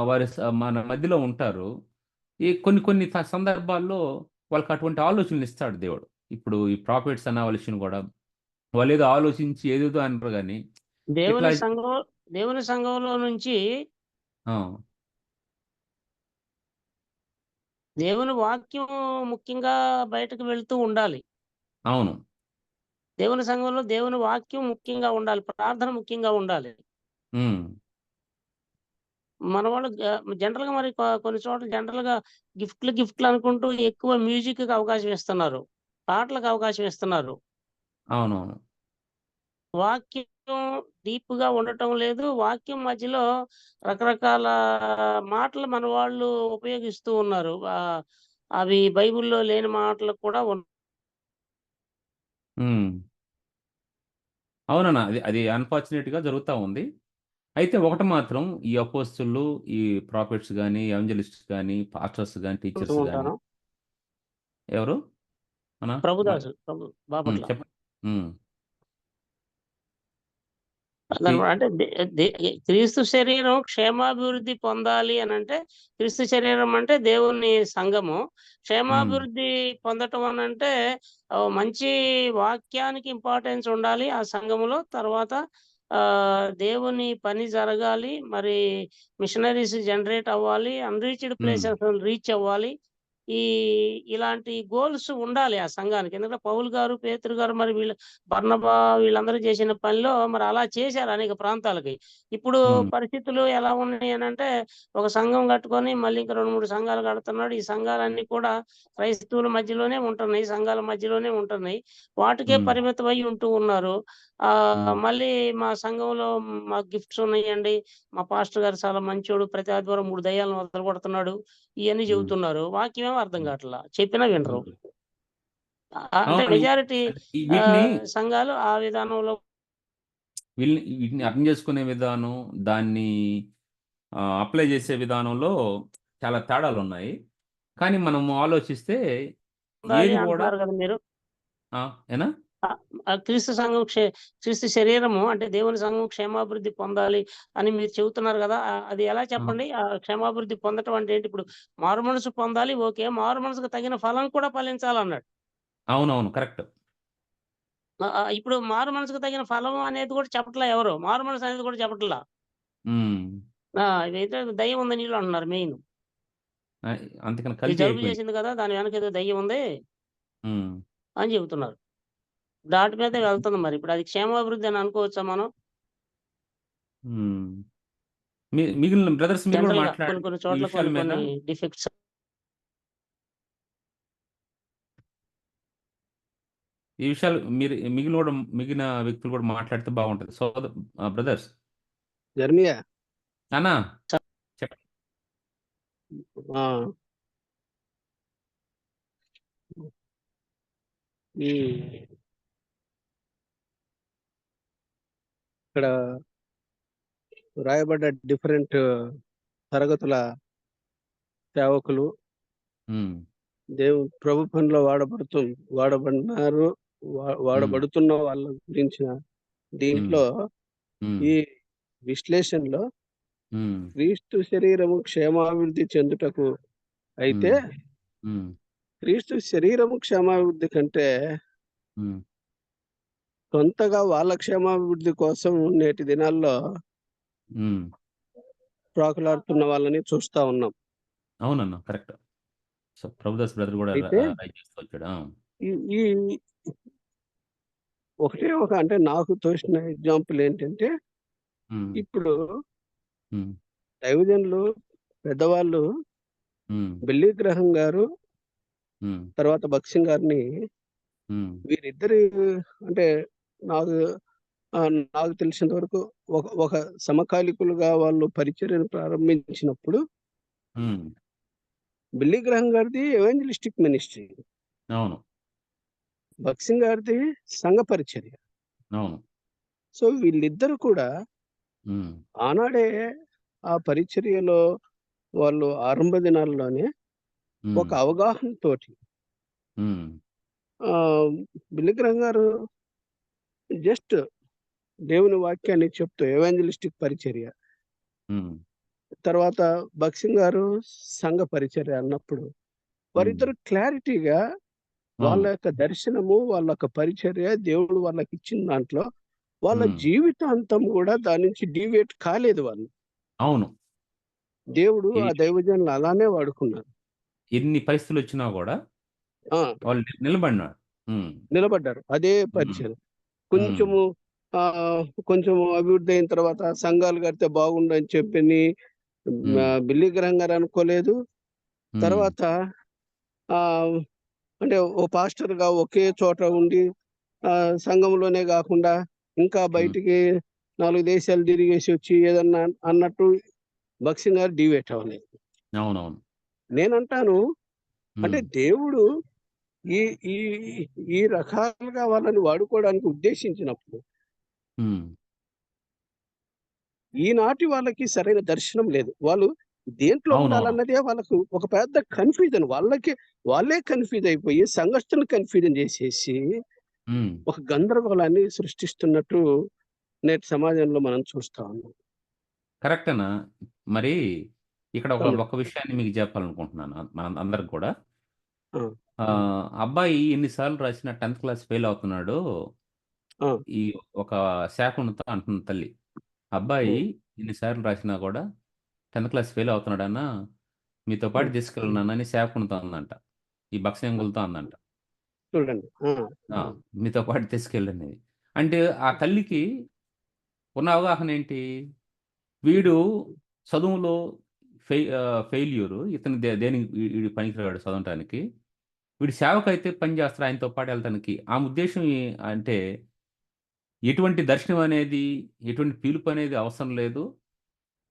వారి మన మధ్యలో ఉంటారు. ఈ కొన్ని సందర్భాల్లో వాళ్ళకి అటువంటి ఆలోచనలు ఇస్తాడు దేవుడు. ఇప్పుడు ఈ ప్రాఫిట్స్ అన్న విషయం కూడా వాళ్ళు ఏదో ఆలోచించి ఏదేదో అనరు, కానీ ఇట్లా దేవుని సంఘంలో నుంచి ఆ, దేవుని వాక్యం ముఖ్యంగా బయటకు వెళ్తూ ఉండాలి. అవును. దేవుని సంఘంలో దేవుని వాక్యం ముఖ్యంగా ఉండాలి. ప్రార్థన ముఖ్యంగా ఉండాలి. ఉమ్, మన వాళ్ళు జనరల్‌గా మరి కొన్ని చోట్ల జనరల్‌గా గిఫ్ట్‌లు అనుకుంటూ ఎక్కువ మ్యూజిక్‌కి అవకాశం ఇస్తున్నారు. పాటలకు అవకాశం ఇస్తున్నారు. అవునవును. వాక్యం డీప్‌గా ఉండటం లేదు. వాక్యం మధ్యలో రకరకాల మాటలు మన వాళ్ళు ఉపయోగిస్తూ ఉన్నారు. అవి బైబిల్‌లో లేని మాటలు కూడా ఉమ్, అవునన్నా, అది అది అన్ఫార్చునేట్గా జరుగుతూ ఉంది. అయితే ఒకటి మాత్రం, ఈ అపోస్తులు, ఈ ప్రాఫిట్స్ కానీ, ఎవెంజలిస్ట్స్ కానీ, పాస్టర్స్ కానీ, ఉంటూ టీచర్స్ కానీ, ఉంటాను. ఎవరు అన్నా ప్రభు బాపట్ల. చెప్పండి. ఉమ్, అదనమాట. అంటే క్రీస్తు శరీరం క్షేమాభివృద్ధి పొందాలి అనంటే, క్రీస్తు శరీరం అంటే దేవుని సంఘము. క్షేమాభివృద్ధి పొందటం అనంటే మంచి వాక్యానికి ఇంపార్టెన్స్ ఉండాలి ఆ సంఘములో. తర్వాత దేవుని పని జరగాలి. మరి మిషనరీస్ జనరేట్ అవ్వాలి. అన్‌రీచ్డ్ ప్లేసెస్ రీచ్ అవ్వాలి. ఇలాంటి గోల్స్ ఉండాలి ఆ సంఘానికి. ఎందుకంటే పౌలు గారు, పేతురు గారు, మరి బర్నబా వీళ్ళందరూ చేసిన పనిలో మరి అలా చేశారు అనేక ప్రాంతాలకి. ఇప్పుడు ఉమ్, పరిస్థితులు ఎలా ఉన్నాయి అనంటే, ఒక సంఘం కట్టుకొని మళ్ళీ ఇంకా 2, 3 సంఘాలు కడుతున్నాడు. ఈ సంఘాలన్నీ కూడా క్రైస్తవుల మధ్యలోనే ఉంటున్నాయి. సంఘాల మధ్యలోనే ఉంటున్నాయి. వాటికే ఉమ్, పరిమితమై ఉంటూ ఉన్నారు. మళ్ళీ మా సంఘంలో మాకు గిఫ్ట్స్ ఉన్నాయండి. మా పాస్టర్ గారు చాలా మంచోడు. ప్రతి ఆదివారం 3 దయ్యాలను వదలగొడుతున్నాడు. ఇయన్నీ ఉమ్, చెబుతున్నారు. వాక్యమేమో అర్థం కావట్లా. చెప్పినా వినరు. ఉమ్. అంటే అవును. మెజారిటీ వీటిని సంఘాలు ఆ విధానంలో వీటిని అర్థం చేసుకునే విధానం, దాన్ని అప్లై చేసే విధానంలో చాలా తేడాలు ఉన్నాయి. కానీ మనం ఆలోచిస్తే ఉండాలి ఏది కూడా అంటున్నారు కదా మీరు. ఏనా క్రీస్తు శరీరము అంటే దేవుని సంఘం క్షేమాభివృద్ధి పొందాలి అని మీరు చెబుతున్నారు కదా. అది ఎలా చెప్పండి? క్షేమాభివృద్ధి పొందటం అంటే ఏంటి? ఇప్పుడు మారుమనసు పొందాలి. ఓకే. మారుమనసుకు తగిన ఫలం కూడా ఫలించాలన్నాడు. అవునవును, కరెక్ట్. ఇప్పుడు మారుమనసుకు తగిన ఫలం అనేది కూడా చెప్పట్లా ఎవరు. మారుమనసు అనేది కూడా చెప్పట్లా. ఇదైతే దయ్యం ఉంది నీళ్ళు అంటున్నారు మెయిన్. అందుకని ఇది కల్తీ జలుబు అయిపోయింది. చేసింది కదా, దాని వెనక ఏదో దయ్యం ఉంది ఉమ్, అని చెబుతున్నారు. దాటి మీదే వెళ్తుంది మరి. ఇప్పుడు అది క్షేమాభివృద్ధి అని అనుకోవచ్చా మనం? ఉమ్. మిగిలిన బ్రదర్స్ మీరు కూడా జనరల్‌గా మాట్లాడండి కొన్ని ఈ చోట్ల విషయాల మీద. కొన్ని డిఫెక్ట్స్ ఈ విషయాలు మీరు మిగిలిన వ్యక్తులు కూడా మాట్లాడితే బాగుంటుంది. సో బ్రదర్స్ జర్మియా అన్నా చెప్పండి. ఆ, ఈ ఇక్కడ రాయబడ్డ డిఫరెంట్ తరగతుల సేవకులు ఉమ్, ప్రభు పనిలో వాడబడినారు, వాడబడుతున్న వాళ్ళ గురించిన దీంట్లో ఉమ్, ఈ విశ్లేషణలో ఉమ్, క్రీస్తు శరీరము క్షేమాభివృద్ధి చెందుటకు అయితే ఉమ్, క్రీస్తు శరీరము క్షేమాభివృద్ధి కంటే ఉమ్, సొంతగా వాళ్ళ క్షేమాభివృద్ధి కోసం నేటి దినాల్లో ఉమ్. ప్రాకులాడుతున్న వాళ్ళని చూస్తా ఉన్నాం. అవునన్నా, కరెక్ట్. సో ప్రభుదాస్ బ్రదర్ కూడా అయితే రైట్ చేస్తూ వచ్చాడు. ఈ అంటే నాకు తోచిన ఎగ్జాంపుల్ ఏంటంటే, ఉమ్, ఇప్పుడు ఉమ్, దైవజనులు పెద్దవాళ్ళు ఉమ్, బిల్లీ గ్రహం గారు ఉమ్, తర్వాత భక్సింగ్ గారిని ఉమ్, వీరిద్దరి అంటే నాకు నాకు తెలిసినంత వరకు ఒక సమకాలికులుగా వాళ్ళు పరిచర్యను ప్రారంభించినప్పుడు ఉమ్. బిల్లీ గ్రహం గారిది ఎవెంజలిస్టిక్ మినిస్ట్రీ, అవును, భక్సింగ్ గారిది సంఘ పరిచర్య. అవును. సో వీళ్ళిద్దరు కూడా ఉమ్, ఆనాడే ఆ పరిచర్యలో వాళ్ళు ఆరంభ దినాల్లోనే ఒక ఉమ్, అవగాహనతోటి ఉమ్, బిల్లీ గ్రహం గారు జస్ట్ దేవుని వాక్యాన్ని చెప్తూ ఎవెంజలిస్టిక్ పరిచర్య, ఉమ్, తర్వాత భక్సింగ్ గారు సంఘ పరిచర్య అన్నప్పుడు వారిద్దరు క్లారిటీగా వాళ్ళ అవును. యొక్క దర్శనము, వాళ్ళ యొక్క పరిచర్య, దేవుడు వాళ్ళకి ఇచ్చిన దాంట్లో వాళ్ళ జీవితాంతం కూడా దాని నుంచి డీవియేట్ కాలేదు వాళ్ళు. అవును. దేవుడు ఈ ఆ దైవజనులు అలానే వాడుకున్నారు. ఎన్ని పరిస్థితులు వచ్చినా కూడా ఆ! వాళ్ళు నిలబడినారు. నిలబడ్డారు. అదే పరిచయం. కొంచెము కొంచెము అభివృద్ధి అయిన తర్వాత సంఘాలు కడితే బాగుండని చెప్పని బిల్లీ గ్రహం గారు అనుకోలేదు. తర్వాత ఆహ్, అంటే ఓ పాస్టర్‌గా ఒకే చోట ఉండి సంఘంలోనే గాకుండా ఇంకా బయటికి 4 దేశాలు తిరిగేసి వచ్చి ఏదన్నా అన్నట్టు భక్సింగ్ గారు డీవియేట్ అవ్వలేదు. అవునవును. నేనంటాను అంటే దేవుడు ఈ ఈ ఈ రకాలుగా వాళ్ళని వాడుకోవడానికి ఉద్దేశించినప్పుడు ఈనాటి వాళ్ళకి సరైన దర్శనం లేదు. వాళ్ళు దేంట్లో అవునవును. ఉండాలన్నదే వాళ్ళకు ఒక పెద్ద కన్‌ఫ్యూజన్. వాళ్ళే కన్‌ఫ్యూజ్ అయిపోయి సంఘస్థులను కన్‌ఫ్యూజన్ చేసేసి ఒక గందరగోళాన్ని సృష్టిస్తున్నట్టు నేటి సమాజంలో మనం చూస్తా ఉన్నాం. కరెక్టేనా? మరి ఇక్కడ ఒక తమ్ముడు. ఒక విషయాన్ని మీకు చెప్పాలనుకుంటున్నాను. మన అందరికి కూడా. ఆ! అబ్బాయి ఎన్నిసార్లు రాసినా 10th క్లాస్ ఫెయిల్ అవుతున్నాడు. ఆ! ఈ ఒక శాఖనుతో అంటుంది తల్లి. అబ్బాయి హ్మ్. ఎన్నిసార్లు రాసినా కూడా 10th క్లాస్ ఫెయిల్ అవుతున్నాడన్నా, మీతో పాటు హ్మ్. తీసుకెళ్ళనని శాఖనుతో అందంట. ఈ బక్సింగులతో అందంట. చూడండి. మీతో పాటు తీసుకెళ్ళండి. అంటే ఆ తల్లికి ఉన్న అవగాహన ఏంటి? వీడు చదువులో ఫెయిల్యూరు. ఇతను దేనికి వీడు పనికిరాడు చదవటానికి. వీడు సేవకైతే పని చేస్తాడు ఆయనతో పాటు వెళ్తానికి. ఆమె ఉద్దేశ్యం అంటే ఎటువంటి దర్శనం అనేది, ఎటువంటి పిలుపు అనేది అవసరం లేదు.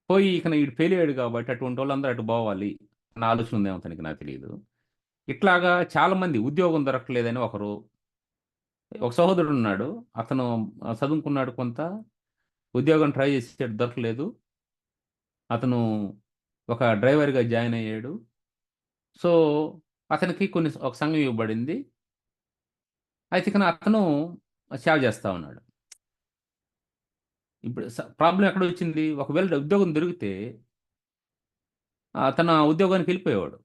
పోయి ఈడు ఫెయిల్ అయ్యాడు కాబట్టి అటువంటోళ్ళందరూ అటు బోవాలి అన్న ఆలోచన ఉందేమో తనకి నాకు తెలీదు. ఇట్లాగా చాలామంది ఉద్యోగం దొరకలేదని ఒకరు, ఒక సహోదరుడున్నాడు. అతను చదువుకున్నాడు కొంత. ఉద్యోగం ట్రై చేసాడు దొరకలేదు. అతను ఒక డ్రైవర్‌గా జాయిన్ అయ్యాడు. సో, అతనికి ఒక సంఘం ఇవ్వబడింది. అయితే అతను సేవ చేస్తా ఉన్నాడు. ఇప్పుడు ప్రాబ్లమ్ ఎక్కడొచ్చింది? ఒకవేళ ఉద్యోగం దొరికితే తన ఉద్యోగానికి వెళ్ళిపోయేవాడు.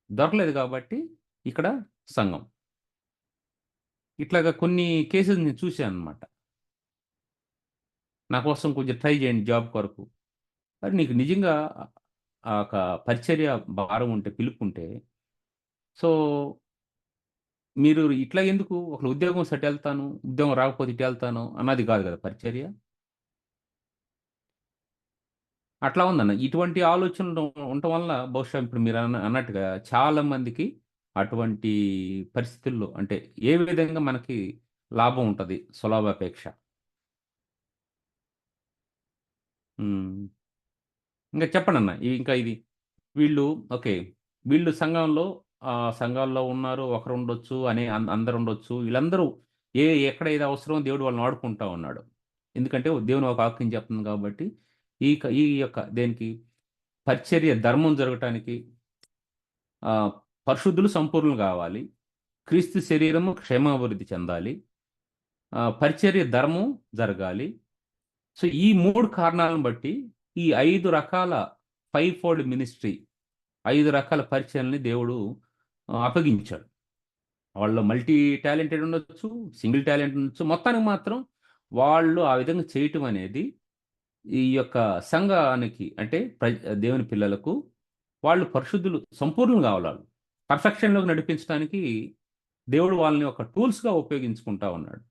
దొరకలేదు కాబట్టి ఇక్కడ సంఘం. ఇట్లాగా కొన్ని కేసెస్ నేను చూశాననమాట. నా కోసం కొంచెం ట్రై చేయండి జాబ్ కొరకు. మరి నీకు నిజంగా ఆ ఒక పరిచర్య భారం ఉంటే, పిలుపుంటే, సో, మీరు ఇట్లా ఎందుకు ఒకళ్ళ ఉద్యోగం వస్తే అటెళ్తాను, ఉద్యోగం రాకపోతే ఇటెళ్తాను అన్నది కాదు కదా పరిచర్య. అట్లా ఉందన్న. ఇటువంటి ఆలోచనలు ఉండటం వల్ల బహుశా ఇప్పుడు మీరు అన్నట్టుగా చాలా మందికి అటువంటి పరిస్థితుల్లో అంటే ఏ విధంగా మనకి లాభం ఉంటది సులభాపేక్ష. హ్మ్. ఇంకా చెప్పండన్న. ఇంకా ఇది వీళ్ళు ఓకే. వీళ్ళు సంఘాల్లో ఉన్నారు. ఒకరుండొచ్చు అందరుండొచ్చు. వీళ్ళందరూ ఎక్కడ ఏది అవసరమో దేవుడు వాళ్ళని వాడుకుంటా ఉన్నాడు. ఎందుకంటే దేవుని ఒక వాక్యం చెప్తుంది కాబట్టి ఈ యొక్క దేనికి పరిచర్య ధర్మం జరగటానికి ఆహ్, పరిశుద్ధులు సంపూర్ణులు గావాలి. క్రీస్తు శరీరము క్షేమాభివృద్ధి చెందాలి. పరిచర్య ధర్మం జరగాలి. సో, ఈ 3 కారణాలను బట్టి ఈ 5 రకాల ఫైవ్ ఫోల్డ్ మినిస్ట్రీ 5 రకాల పరిచర్యల్ని దేవుడు అప్పగించాడు. వాళ్ళు మల్టీ టాలెంటెడ్ ఉండొచ్చు, సింగిల్ టాలెంట్ ఉండొచ్చు. మొత్తానికి మాత్రం వాళ్ళు ఆ విధంగా చేయటం అనేది ఈ యొక్క సంఘానికి అంటే దేవుని పిల్లలకు వాళ్ళు పరిశుద్ధులు సంపూర్ణులు కావాలి వాళ్ళు. పర్ఫెక్షన్‌లోకి నడిపించడానికి దేవుడు వాళ్ళని ఒక టూల్స్‌గా ఉపయోగించుకుంటా ఉన్నాడు.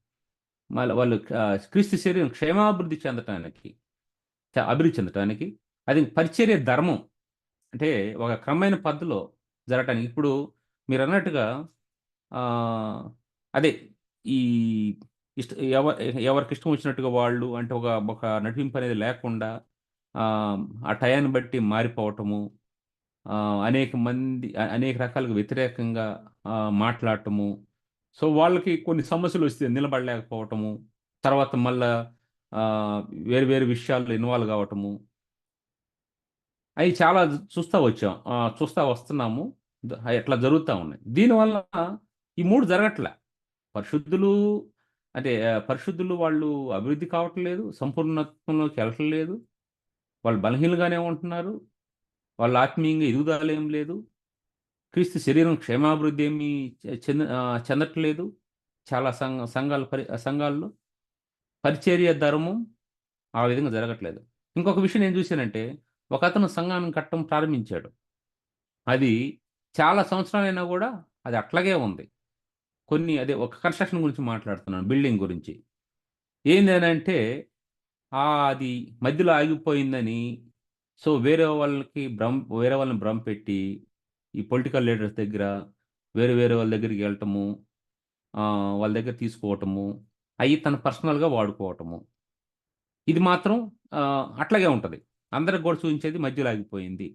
మళ్ళీ వాళ్ళు క్రీస్తు శరీరం క్షేమాభివృద్ధి చెందటానికి, అభివృద్ధి చెందటానికి అది పరిచర్య ధర్మం. అంటే ఒక క్రమమైన పద్ధతిలో జరగటానికి. ఇప్పుడు మీరన్నట్టుగా ఆహ్, అదే ఈ ఇష్ట ఎవ ఎవరికిష్టం వచ్చినట్టుగా వాళ్ళు అంటే ఒక ఒక నడిపింపనేది లేకుండా ఆ టయాన్ని బట్టి మారిపోవటము. అనేక రకాలుగా వ్యతిరేకంగా మాట్లాడటము. సో, వాళ్ళకి కొన్ని సమస్యలొస్తే నిలబడలేకపోవటము. తర్వాత మళ్ళా ఆహ్, వేరు వేరు విషయాల్లో ఇన్వాల్వ్ కావటము. అయి చాలా చూస్తా వచ్చాం. చూస్తా వస్తున్నాము. ఇట్లా జరుగుతా ఉన్నాయి. దీనివల్ల ఈ 3 జరగట్ల. పరిశుద్ధులు పరిశుద్ధులు వాళ్ళు అభివృద్ధి కావట్లేదు. సంపూర్ణత్వంలోకి ఎళ్ళట్లేదు. వాళ్ళు బలహీనంగానే ఉంటున్నారు. వాళ్ళు ఆత్మీయంగా ఎదుగుదల ఏం లేదు. క్రీస్తు శరీరం క్షేమాభివృద్ధి ఏమీ చెందట్లేదు. చాలా సంఘాల్లో. పరిచర్య ధర్మం ఆ విధంగా జరగట్లేదు. ఇంకొక విషయం నేను చూశానంటే, ఒక అతను సంఘాన్ని కట్టడం ప్రారంభించాడు. అది చాలా సంవత్సరాలైనా కూడా అది అట్లాగే ఉంది. అదే ఒక కన్స్ట్రక్షన్ గురించి మాట్లాడుతున్నాను, బిల్డింగ్ గురించి. ఏంది అని అంటే అది మధ్యలో ఆగిపోయిందని, సో వేరే వాళ్ళని భ్రమ పెట్టి ఈ పొలిటికల్ లీడర్స్ దగ్గర వేరే వాళ్ళ దగ్గరికి వెళ్ళటము, వాళ్ళ దగ్గర తీసుకోవటము, అవి తన పర్సనల్గా వాడుకోవటము. ఇది మాత్రం అట్లాగే ఉంటుంది. అందరికి కూడా చూపించేది మధ్యలో ఆగిపోయింది,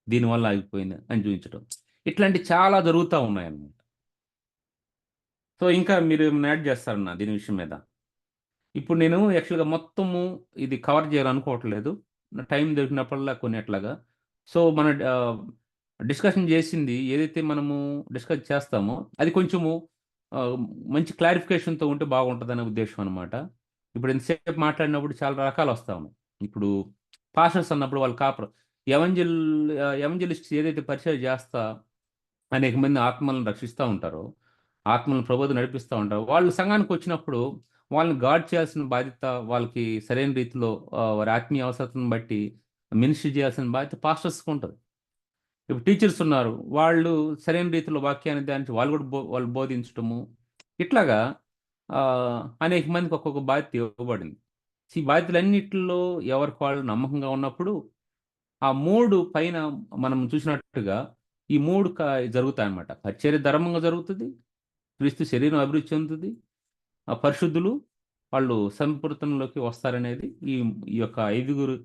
దీనివల్ల ఆగిపోయింది అని చూపించడం. ఇట్లాంటి చాలా జరుగుతూ ఉన్నాయన్నమాట. సో ఇంకా మీరు ఏమైనా యాడ్ చేస్తారన్న దీని విషయం మీద? ఇప్పుడు నేను యాక్చువల్గా మొత్తము ఇది కవర్ చేయాలనుకోవట్లేదు, టైం దొరికినప్పుడల్లా కొన్ని అట్లాగా. సో మన డిస్కషన్ చేసింది ఏదైతే మనము డిస్కస్ చేస్తామో అది కొంచెము మంచి క్లారిఫికేషన్తో ఉంటే బాగుంటుందనే ఉద్దేశం అనమాట. ఇప్పుడు ఎంతసేపు మాట్లాడినప్పుడు చాలా రకాలు వస్తా ఉన్నాయి. ఇప్పుడు పాస్టర్స్ అన్నప్పుడు వాళ్ళు ఎవెంజలిస్ట్స్ ఏదైతే పరిచయం చేస్తా అనేక మంది ఆత్మలను రక్షిస్తూ ఉంటారో, ఆత్మలను ప్రభువుతో నడిపిస్తూ ఉంటారు, వాళ్ళు సంఘానికి వచ్చినప్పుడు వాళ్ళని గాడ్ చేయాల్సిన బాధ్యత, వాళ్ళకి సరైన రీతిలో వారి ఆత్మీయ అవసరతను బట్టి మినిస్ట్రీ చేయాల్సిన బాధ్యత పాస్టర్స్కి ఉంటుంది. ఇప్పుడు టీచర్స్ ఉన్నారు, వాళ్ళు సరైన రీతిలో వాక్యాన్ని ధ్యానించి వాళ్ళు కూడా వాళ్ళు బోధించటము, ఇట్లాగా అనేక మందికి ఒక్కొక్క బాధ్యత ఇవ్వబడింది. ఈ బాధ్యతలన్నిటిలో ఎవరికి వాళ్ళు నమ్మకంగా ఉన్నప్పుడు ఆ 3 పైన మనం చూసినట్టుగా ఈ 3 జరుగుతాయన్నమాట. పరిచర్య ధర్మంగా జరుగుతుంది, క్రీస్తు శరీరం అభివృద్ధి చెందుతుంది, ఆ పరిశుద్ధులు వాళ్ళు సంపూర్ణంలోకి వస్తారనేది ఈ యొక్క 5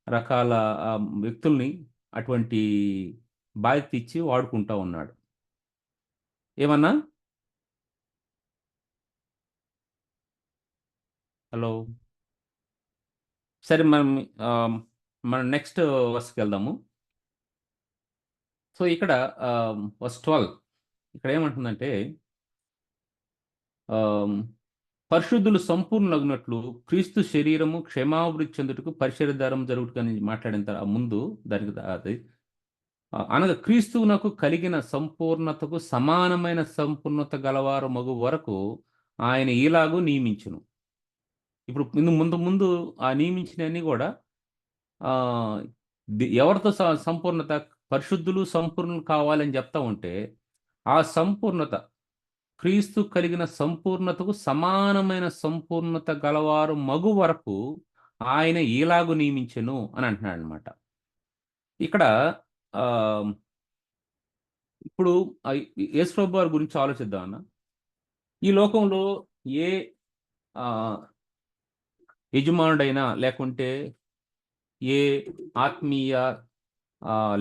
రకాల వ్యక్తుల్ని అటువంటి బాధ్యత ఇచ్చి వాడుకుంటా ఉన్నాడు. ఏమన్నా? హలో, సరే మనం నెక్స్ట్ వర్స్కి వెళ్దాము. సో ఇక్కడ వర్స్ 12 ఇక్కడ ఏమంటుందంటే, పరిశుద్ధులు సంపూర్ణులగునట్లు క్రీస్తు శరీరము క్షేమాభివృద్ధి చెందుటకు పరిచర్య ధర్మం జరుగుటని మాట్లాడిన ముందు దానికి అది అనగా క్రీస్తువునకు కలిగిన సంపూర్ణతకు సమానమైన సంపూర్ణత గలవారు మగు వరకు ఆయన ఈలాగూ నియమించును. ఇప్పుడు ముందు ఆ నియమించినవన్నీ కూడా ఎవరితో సంపూర్ణత? పరిశుద్ధులు సంపూర్ణులు కావాలని చెప్తా ఉంటే, ఆ సంపూర్ణత క్రీస్తు కలిగిన సంపూర్ణతకు సమానమైన సంపూర్ణత గలవారు మగు వరకు ఆయన ఈలాగు నియమించెను అని అంటున్నాడు అనమాట. ఇక్కడ ఇప్పుడు యేసుప్రభు వారి గురించి ఆలోచిద్దాం అన్న. ఈ లోకంలో ఏ యజమానుడైనా లేకుంటే ఏ ఆత్మీయ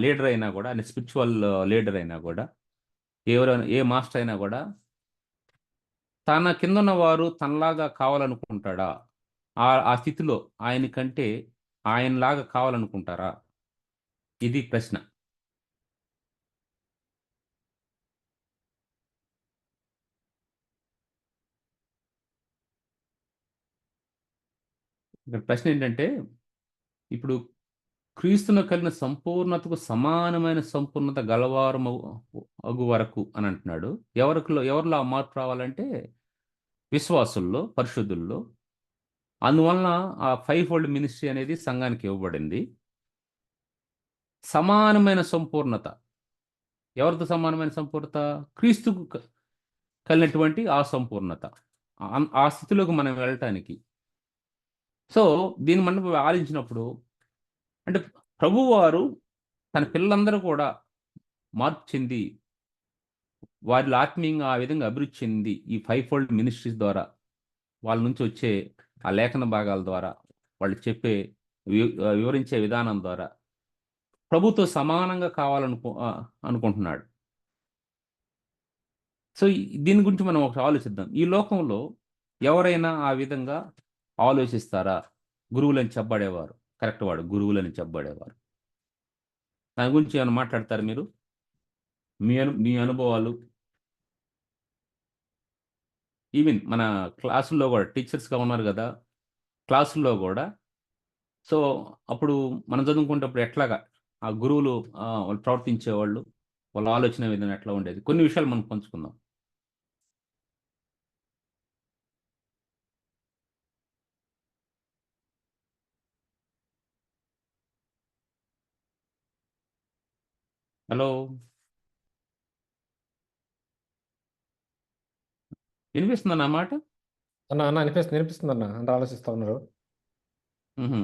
లీడర్ అయినా కూడా, స్పిరిచువల్ లీడర్ అయినా కూడా, ఏ మాస్టర్ అయినా కూడా తన కింద ఉన్న వారు తనలాగా కావాలనుకుంటాడా? ఆ స్థితిలో ఆయనకంటే ఆయనలాగా కావాలనుకుంటారా? ఇది ప్రశ్న. ఇక్కడ ప్రశ్న ఏంటంటే, ఇప్పుడు క్రీస్తును కలిగిన సంపూర్ణతకు సమానమైన సంపూర్ణత గలవారు అగు వరకు అని అంటున్నాడు. ఎవరిలో ఆ మార్పు రావాలంటే విశ్వాసుల్లో, పరిశుద్ధుల్లో. అందువలన ఆ 5-fold మినిస్ట్రీ అనేది సంఘానికి ఇవ్వబడింది. సమానమైన సంపూర్ణత ఎవరితో సమానమైన సంపూర్ణత? క్రీస్తుకు కలిగినటువంటి ఆ సంపూర్ణత, ఆ స్థితిలోకి మనం వెళ్ళటానికి. సో దీన్ని మనం ఆలోచించినప్పుడు అంటే ప్రభువారు తన పిల్లలందరూ కూడా మార్పు చెంది వారిలో ఆత్మీయంగా ఆ విధంగా అభివృద్ధి చెంది ఈ 5-fold మినిస్ట్రీస్ ద్వారా, వాళ్ళ నుంచి వచ్చే ఆ లేఖన భాగాల ద్వారా, వాళ్ళు చెప్పే వివరించే విధానం ద్వారా ప్రభుతో సమానంగా అనుకుంటున్నాడు. సో దీని గురించి మనం ఒకటి ఆలోచిద్దాం. ఈ లోకంలో ఎవరైనా ఆ విధంగా ఆలోచిస్తారా? గురువులని చెప్పబడేవారు, కరెక్ట్ వాడు, గురువులని చెప్పబడేవారు. దాని గురించి ఏమైనా మాట్లాడతారు మీరు? మీ అనుభవాలు, ఈవెన్ మన క్లాసుల్లో కూడా టీచర్స్గా ఉన్నారు కదా, క్లాసుల్లో కూడా. సో అప్పుడు మనం చదువుకునేటప్పుడు ఎట్లాగా ఆ గురువులు వాళ్ళు ప్రవర్తించేవాళ్ళు, వాళ్ళ ఆలోచన విధానం ఎట్లా ఉండేది? కొన్ని విషయాలు మనం పంచుకుందాం. హలో, వినిపిస్తుందా నా మాట? అన్న అన్న వినిపిస్తుంది అన్న, అంటే ఆలోచిస్తా ఉన్నారు. మ్హూ.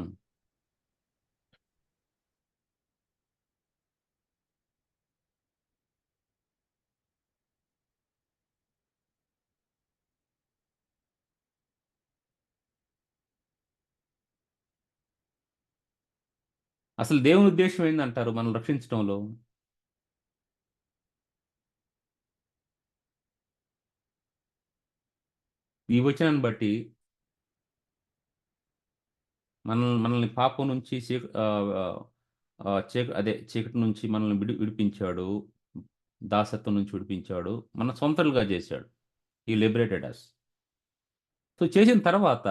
అసలు దేవుని ఉద్దేశం ఏందంటారు మనం రక్షించడంలో? ఈ వచనాన్ని బట్టి మనల్ని పాపం నుంచి చీకటి నుంచి మనల్ని విడిపించాడు, దాసత్వం నుంచి విడిపించాడు, మన సొంతలుగా చేశాడు. ఈ లిబరేటెడ్ అస్. సో చేసిన తర్వాత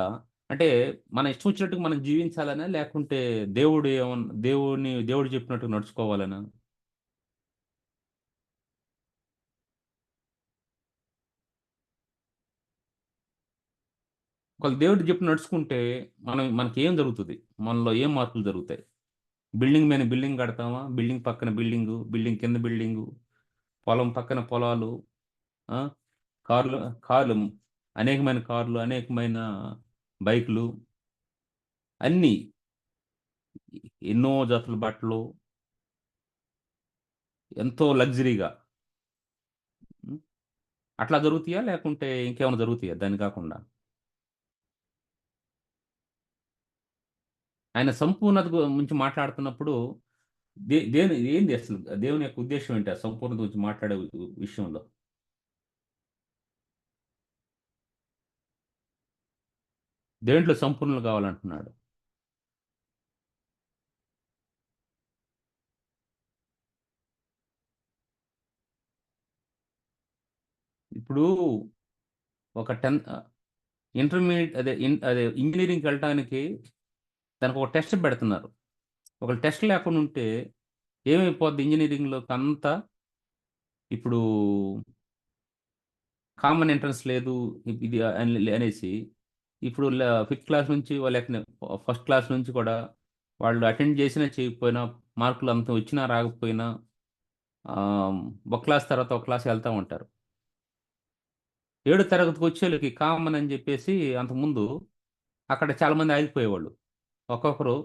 అంటే మన ఇష్టం వచ్చినట్టుగా మనం జీవించాలనా, లేకుంటే దేవుడు చెప్పినట్టు నడుచుకోవాలనా? ఒకవేళ దేవుడు చెప్పి నడుచుకుంటే మనకి ఏం జరుగుతుంది? మనలో ఏం మార్పులు జరుగుతాయి? బిల్డింగ్ మీద బిల్డింగ్ కడతామా? బిల్డింగ్ పక్కన బిల్డింగు, బిల్డింగ్ కింద బిల్డింగు, పొలం పక్కన పొలాలు, ఆ? కార్లు కార్లు అనేకమైన కార్లు, అనేకమైన బైకులు, అన్నీ, ఎన్నో జతల బట్టలు, ఎంతో లగ్జరీగా. అట్లా జరుగుతాయా, లేకుంటే ఇంకేమైనా జరుగుతాయా దాన్ని కాకుండా? ఆయన సంపూర్ణత గురించి మాట్లాడుతున్నప్పుడు ఏంది అసలు దేవుని యొక్క ఉద్దేశం ఏంటి ఆ సంపూర్ణత గురించి మాట్లాడే విషయంలో? దేంట్లో సంపూర్ణలు కావాలంటున్నాడు? ఇప్పుడు ఒక ఇంటర్మీడియట్ అదే ఇంజనీరింగ్కి వెళ్ళటానికి దానికి ఒక టెస్ట్ పెడుతున్నారు. ఒక టెస్ట్ లేకుండా ఉంటే ఏమైపోద్ది ఇంజనీరింగ్లో అంతా? ఇప్పుడు కామన్ ఎంట్రన్స్ లేదు ఇది అనేసి, ఇప్పుడు 5th క్లాస్ నుంచి వాళ్ళకి ఫస్ట్ క్లాస్ నుంచి కూడా వాళ్ళు అటెండ్ చేసినా చేయకపోయినా, మార్కులు అంత వచ్చినా రాకపోయినా, ఒక క్లాస్ తర్వాత ఒక క్లాస్ వెళ్తూ ఉంటారు. 7వ తరగతికి వచ్చేళ్ళకి కామన్ అని చెప్పేసి అంతకుముందు అక్కడ చాలామంది ఆగిపోయేవాళ్ళు. ఒక్కొక్కరు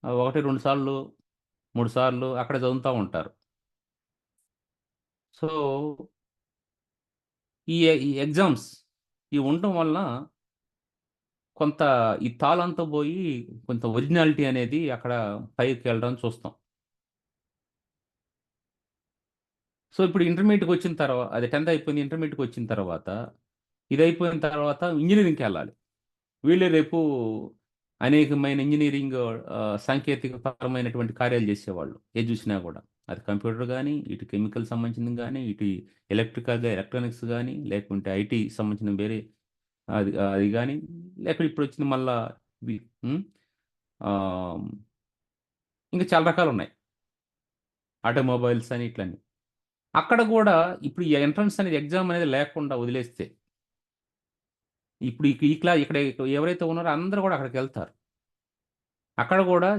1, 2 సార్లు, 3 సార్లు అక్కడ చదువుతూ ఉంటారు. సో ఈ ఎగ్జామ్స్ ఇవి ఉండటం వలన కొంత ఈ తాళంతా పోయి కొంత ఒరిజినాలిటీ అనేది అక్కడ పైకి వెళ్ళడం చూస్తాం. సో ఇప్పుడు ఇంటర్మీడియట్కి వచ్చిన తర్వాత, అది 10th అయిపోయింది, ఇంటర్మీడియట్కి వచ్చిన తర్వాత, ఇది అయిపోయిన తర్వాత ఇంజనీరింగ్కి వెళ్ళాలి. వీళ్ళే రేపు అనేకమైన ఇంజనీరింగ్ సాంకేతిక పరమైనటువంటి కార్యాలు చేసేవాళ్ళు. ఏది చూసినా కూడా, అది కంప్యూటర్ కానీ, ఇటు కెమికల్ సంబంధించింది కానీ, ఇటు ఎలక్ట్రానిక్స్ కానీ, లేకుంటే ఐటీ సంబంధించిన వేరే అది కానీ, లేకపోతే ఇప్పుడు వచ్చిన మళ్ళా ఇంకా చాలా రకాలు ఉన్నాయి, ఆటోమొబైల్స్ అని ఇట్లని. అక్కడ కూడా ఇప్పుడు ఈ ఎంట్రన్స్ అనేది ఎగ్జామ్ అనేది లేకుండా వదిలేస్తే, ఇప్పుడు ఈ క్లాస్ ఇక్కడ ఎవరైతే ఉన్నారో అందరూ కూడా అక్కడికి వెళ్తారు. అక్కడ కూడా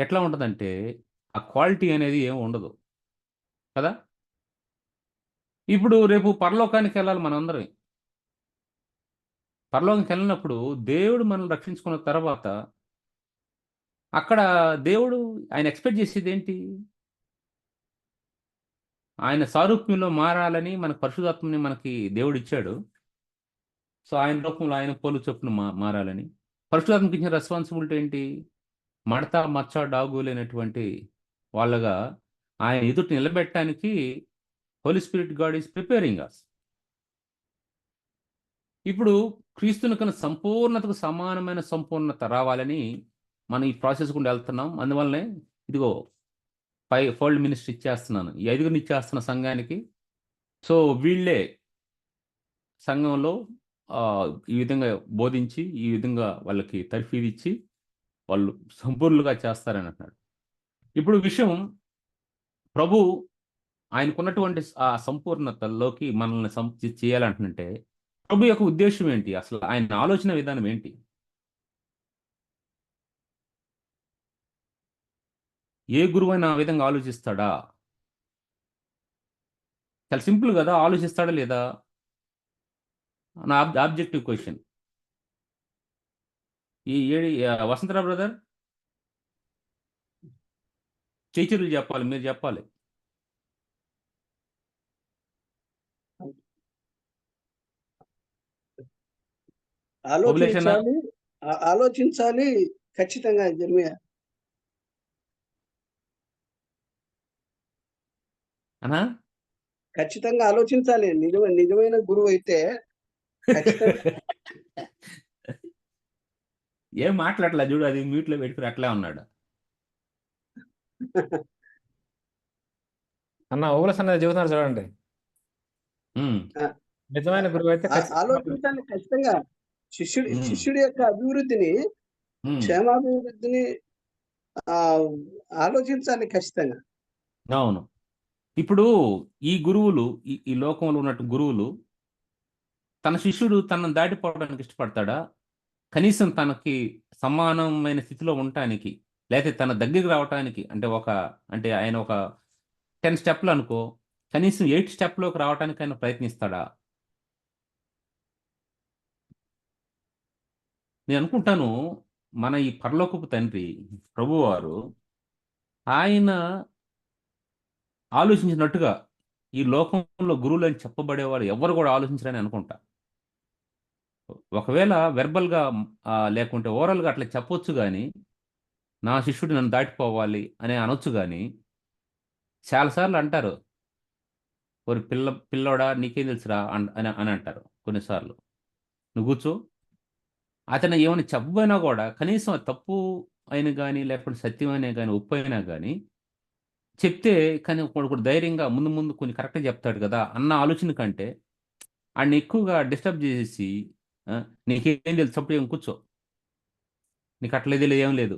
ఎట్లా ఉంటుందంటే ఆ క్వాలిటీ అనేది ఏమి ఉండదు కదా. ఇప్పుడు రేపు పరలోకానికి వెళ్ళాలి మనందరం. పరలోకానికి వెళ్ళినప్పుడు దేవుడు మనల్ని రక్షించుకున్న తర్వాత అక్కడ దేవుడు ఆయన ఎక్స్పెక్ట్ చేసేది ఏంటి? ఆయన సారూప్యంలో మారాలని మనకు పరిశుద్ధాత్మని మనకి దేవుడు ఇచ్చాడు. సో ఆయన రూపంలో, ఆయన పోలు చొప్పున మారాలని. పరిశుద్ధాత్మకి ఇచ్చిన రెస్పాన్సిబిలిటీ ఏంటి? మడత మచ్చ డాగు లేనటువంటి వాళ్ళగా ఆయన ఎదుటి నిలబెట్టడానికి holy spirit God is preparing us. ఇప్పుడు క్రీస్తుని కన్నా సంపూర్ణతకు సమానమైన సంపూర్ణత రావాలని మనం ఈ ప్రాసెస్ గుండా వెళ్తున్నాం. అందువల్లనే ఇదిగో ఫోల్డ్ మినిస్ట్రీ ఇచ్చేస్తున్నాను, ఈ 5గురిని ఇచ్చేస్తున్న సంఘానికి. సో వీళ్ళే సంఘంలో ఈ విధంగా బోధించి, ఈ విధంగా వాళ్ళకి తర్ఫీదు ఇచ్చి వాళ్ళు సంపూర్ణులుగా చేస్తారని అంటున్నాడు. ఇప్పుడు విషయం, ప్రభు ఆయనకున్నటువంటి ఆ సంపూర్ణతలోకి మనల్ని చేయాలంటుంటే ప్రభు యొక్క ఉద్దేశం ఏంటి? అసలు ఆయన ఆలోచన విధానం ఏంటి? ఏ గురువైనా ఆ విధంగా ఆలోచిస్తాడా? చాలా సింపుల్ కదా, ఆలోచిస్తాడా లేదా? నా ఆబ్జెక్టివ్ క్వశ్చన్. వసంతరావు బ్రదర్, టీచర్లు చెప్పాలి, మీరు చెప్పాలి. ఆలోచించాలి, ఆలోచించాలి ఖచ్చితంగా జర్మియా. అనా ఖచ్చితంగా ఆలోచించాలి. నిజమైన గురువు అయితే ఖచ్చితంగా. ఏం మాట్లాడలే చూడు, అది మ్యూట్ లో పెట్టుకుని అట్లా ఉన్నాడు. అన్న ఓవలస్ అనేది చెబుతున్నారు చూడండి. నిజమైన గురువు అయితే ఆలోచించాలి ఖచ్చితంగా. శిష్యుడి యొక్క అభివృద్ధిని, క్షేమాభివృద్ధిని ఆలోచించాలి ఖచ్చితంగా. అవును. ఇప్పుడు ఈ గురువులు, ఈ లోకంలో ఉన్నట్టు గురువులు, తన శిష్యుడు తనను దాటిపోవడానికి ఇష్టపడతాడా? కనీసం తనకి సమానమైన స్థితిలో ఉండటానికి, లేకపోతే తన దగ్గరికి రావటానికి, అంటే ఆయన ఒక 10 స్టెప్లు అనుకో, కనీసం 8 స్టెప్లోకి రావడానికి ఆయన ప్రయత్నిస్తాడా? నేను అనుకుంటాను, మన ఈ పరలోకపు తండ్రి ప్రభువారు ఆయన ఆలోచించినట్టుగా ఈ లోకంలో గురువులు అని చెప్పబడేవారు ఎవరు కూడా ఆలోచించరని అనుకుంటా. ఒకవేళ వెర్బల్గా లేకుంటే ఓరల్గా అట్లా చెప్పొచ్చు, కానీ నా శిష్యుడు నన్ను దాటిపోవాలి అని అనొచ్చు, కానీ చాలాసార్లు అంటారు, ఒక పిల్లోడా నీకేం తెలుసురా అని అంటారు కొన్నిసార్లు. నువ్వు కూర్చో, అతను ఏమైనా చెప్పబోయినా కూడా కనీసం అది తప్పు అయినా కానీ, లేకపోతే సత్యం అయినా కానీ, ఉప్పు అయినా కానీ చెప్తే, కానీ ఒకడు ధైర్యంగా ముందు ముందు కొన్ని కరెక్ట్గా చెప్తాడు కదా అన్న ఆలోచన కంటే, ఆడిని ఎక్కువగా డిస్టర్బ్ చేసేసి నీకేం తెలుసు, అప్పుడు ఏం కూర్చో, నీకు అట్లేదు ఏం లేదు,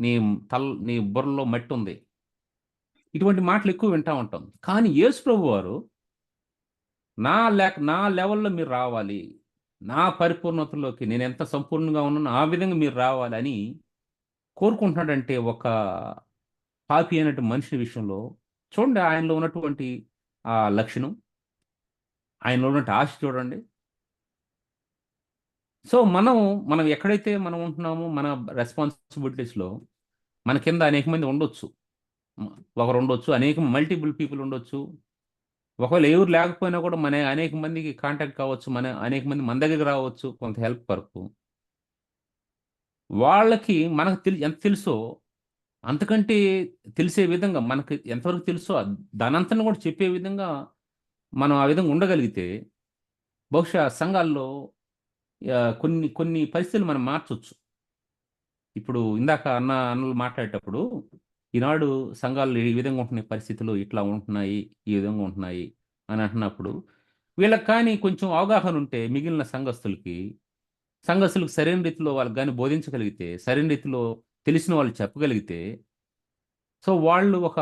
నీ బుర్రలో మట్టి ఉంది, ఇటువంటి మాటలు ఎక్కువ వింటూ ఉంటాం. కానీ యేసు ప్రభు వారు నా లెవెల్లో మీరు రావాలి, నా పరిపూర్ణతలోకి నేను ఎంత సంపూర్ణంగా ఉన్నానో ఆ విధంగా మీరు రావాలి అని కోరుకుంటున్నాడంటే, ఒక పాపి అయినట్టు మనిషి విషయంలో చూడండి, ఆయనలో ఉన్నటువంటి ఆ లక్షణం, ఆయనలో ఉన్నటువంటి ఆశ చూడండి. సో మనం ఎక్కడైతే మనం ఉంటున్నామో, మన రెస్పాన్సిబిలిటీస్లో మన కింద అనేక మంది ఉండొచ్చు, ఒకరు ఉండొచ్చు, మల్టిపుల్ పీపుల్ ఉండొచ్చు. ఒకవేళ ఎవరు లేకపోయినా కూడా మన అనేక మందికి కాంటాక్ట్ కావచ్చు, అనేక మంది మన దగ్గరికి రావచ్చు కొంత హెల్ప్ వరకు. వాళ్ళకి మనకు ఎంత తెలుసో అంతకంటే తెలిసే విధంగా, మనకి ఎంతవరకు తెలుసో దానంతా కూడా చెప్పే విధంగా మనం ఆ విధంగా ఉండగలిగితే, బహుశా సంఘాల్లో కొన్ని పరిస్థితులు మనం మార్చొచ్చు. ఇప్పుడు ఇందాక అన్నలు మాట్లాడేటప్పుడు, ఈనాడు సంఘాలు ఈ విధంగా ఉంటున్నాయి, పరిస్థితులు ఇట్లా ఉంటున్నాయి, ఈ విధంగా ఉంటున్నాయి అని అంటున్నప్పుడు, వీళ్ళకి కానీ కొంచెం అవగాహన ఉంటే మిగిలిన సంఘస్థులకి సరైన రీతిలో వాళ్ళకి కానీ బోధించగలిగితే, సరైన రీతిలో తెలిసిన వాళ్ళు చెప్పగలిగితే, సో వాళ్ళు ఒక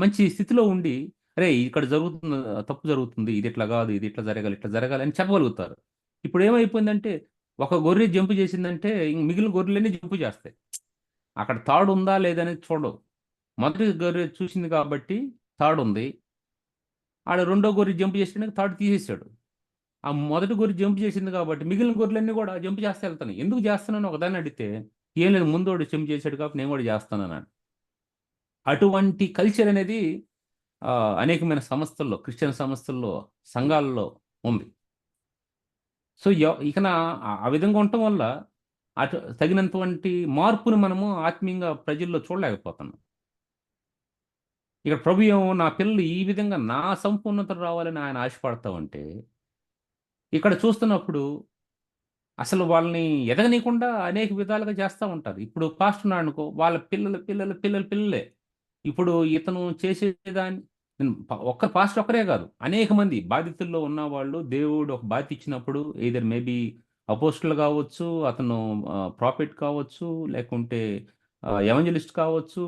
మంచి స్థితిలో ఉండి, అరే ఇక్కడ తప్పు జరుగుతుంది, ఇది ఇట్లా కాదు, ఇది ఇట్లా జరగాలి అని చెప్పగలుగుతారు. ఇప్పుడు ఏమైపోయిందంటే, ఒక గొర్రె జంపు చేసిందంటే మిగిలిన గొర్రెలన్నీ జంపు చేస్తాయి. అక్కడ తాడు ఉందా లేదనేది చూడవు. మొదటి గొర్రె చూసింది కాబట్టి తాడు ఉంది, ఆడ రెండో గొర్రె జంపు చేసిన తాడు తీసేసాడు. ఆ మొదటి గొర్రె జంప్ చేసింది కాబట్టి మిగిలిన గొర్రెలన్నీ కూడా జంప్ చేస్తే వెళ్తాను. ఎందుకు చేస్తున్నాను ఒకదాన్ని అడిగితే, ఏం లేదు ముందోడు జంప్ చేశాడు కాబట్టి నేను కూడా చేస్తానన్నాడు. అటువంటి కల్చర్ అనేది అనేకమైన సంస్థల్లో, క్రిస్టియన్ సంస్థల్లో, సంఘాల్లో ఉంది. సో ఇకన ఆ విధంగా ఉండటం వల్ల తగినంతవంటి మార్పును మనము ఆత్మీయంగా ప్రజల్లో చూడలేకపోతున్నాం. ఇక్కడ ప్రభు ఏమో, నా పిల్లలు ఈ విధంగా నా సంపూర్ణత రావాలని ఆయన ఆశపడతా ఉంటే, ఇక్కడ చూస్తున్నప్పుడు అసలు వాళ్ళని ఎదగనీయకుండా అనేక విధాలుగా చేస్తూ ఉంటారు. ఇప్పుడు పాస్టర్ ఉన్నాడు అనుకో, వాళ్ళ పిల్లలే. ఇప్పుడు ఇతను చేసేదాన్ని, ఒక్క పాస్టర్ ఒక్కరే కాదు, అనేక మంది బాధితుల్లో ఉన్న వాళ్ళు, దేవుడు ఒక బాధ్యత ఇచ్చినప్పుడు ఎయిదర్ మేబీ అపోస్టల్ కావచ్చు, అతను ప్రాఫిట్ కావచ్చు, లేకుంటే ఎవంజలిస్ట్ కావచ్చు,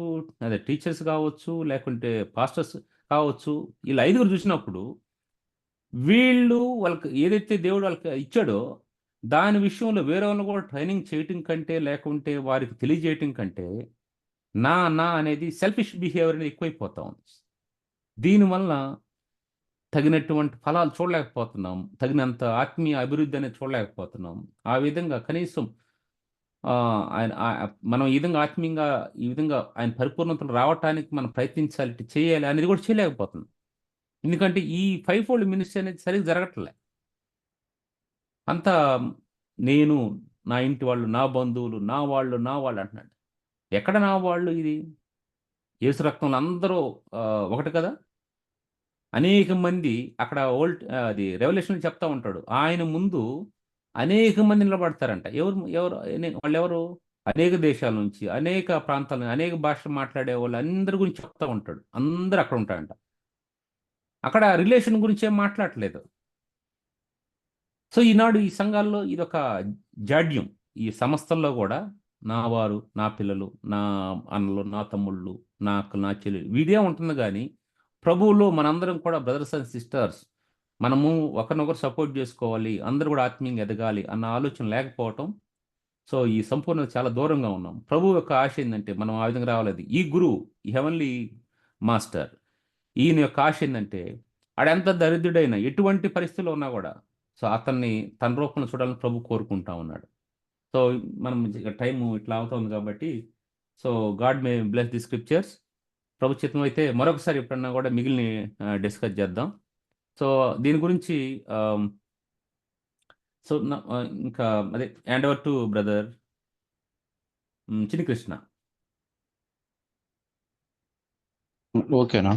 అదే టీచర్స్ కావచ్చు, లేకుంటే పాస్టర్స్ కావచ్చు, వీళ్ళు 5గురు చూసినప్పుడు వాళ్ళకి ఏదైతే దేవుడు వాళ్ళకి ఇచ్చాడో దాని విషయంలో వేరే వాళ్ళని కూడా ట్రైనింగ్ చేయటం కంటే, లేకుంటే వారికి తెలియజేయటం కంటే, నా అనేది సెల్ఫిష్ బిహేవియర్ అనేది ఎక్కువైపోతా ఉంది. దీనివల్ల తగినటువంటి ఫలాలు చూడలేకపోతున్నాం, తగినంత ఆత్మీయ అభివృద్ధి అనేది చూడలేకపోతున్నాం. ఆ విధంగా కనీసం ఆయన మనం ఈ విధంగా ఆత్మీయంగా ఈ విధంగా ఆయన పరిపూర్ణతలు రావటానికి మనం ప్రయత్నించాలి, చేయాలి అనేది కూడా చేయలేకపోతున్నాం. ఎందుకంటే ఈ 5-fold మినిస్ట్రీ అనేది సరిగ్గా జరగట్లే. అంతా నేను, నా ఇంటి వాళ్ళు, నా బంధువులు, నా వాళ్ళు అంటున్నాడు. ఎక్కడ నా వాళ్ళు? ఇది యేసు రక్తంలో అందరూ ఒకటి కదా. అనేక మంది అక్కడ అది రెవల్యూషన్లో చెప్తా ఉంటాడు, ఆయన ముందు అనేక మంది నిలబడతారంట. వాళ్ళెవరు? అనేక దేశాల నుంచి, అనేక ప్రాంతాల నుంచి, అనేక భాషలు మాట్లాడే వాళ్ళు అందరి గురించి చెప్తా ఉంటాడు. అందరూ అక్కడ ఉంటారంట. అక్కడ రిలేషన్ గురించి ఏం మాట్లాడట్లేదు. సో ఈనాడు ఈ సంఘాల్లో ఇదొక జాడ్యం. ఈ సంస్థల్లో కూడా నా వారు, నా పిల్లలు, నా అన్నలు, నా తమ్ముళ్ళు, నా చెల్లెలు, వీడియో ఉంటుంది. కానీ ప్రభువులో మనందరం కూడా బ్రదర్స్ అండ్ సిస్టర్స్, మనము ఒకరినొకరు సపోర్ట్ చేసుకోవాలి, అందరూ కూడా ఆత్మీయంగా ఎదగాలి అన్న ఆలోచన లేకపోవటం. సో ఈ సంపూర్ణత చాలా దూరంగా ఉన్నాం. ప్రభు యొక్క ఆశ ఏంటంటే మనం ఆ విధంగా రావాలి. ఈ గురువు, ఈ హెవెన్లీ మాస్టర్, ఈయన యొక్క ఆశ ఏంటంటే ఆడెంత దరిద్రుడైనా, ఎటువంటి పరిస్థితుల్లో ఉన్నా కూడా సో అతన్ని తన రూపంలో చూడాలని ప్రభు కోరుకుంటా ఉన్నాడు. సో మనం టైము ఇట్లా అవుతుంది కాబట్టి so God may bless the scriptures. ప్రభు చిత్తం అయితే మరొకసారి ఎప్పుడన్నా కూడా మిగిలిన డిస్కస్ చేద్దాం. సో దీని గురించి సో ఇంకా అదే hand over to brother Chinni Krishna. ఓకేనా?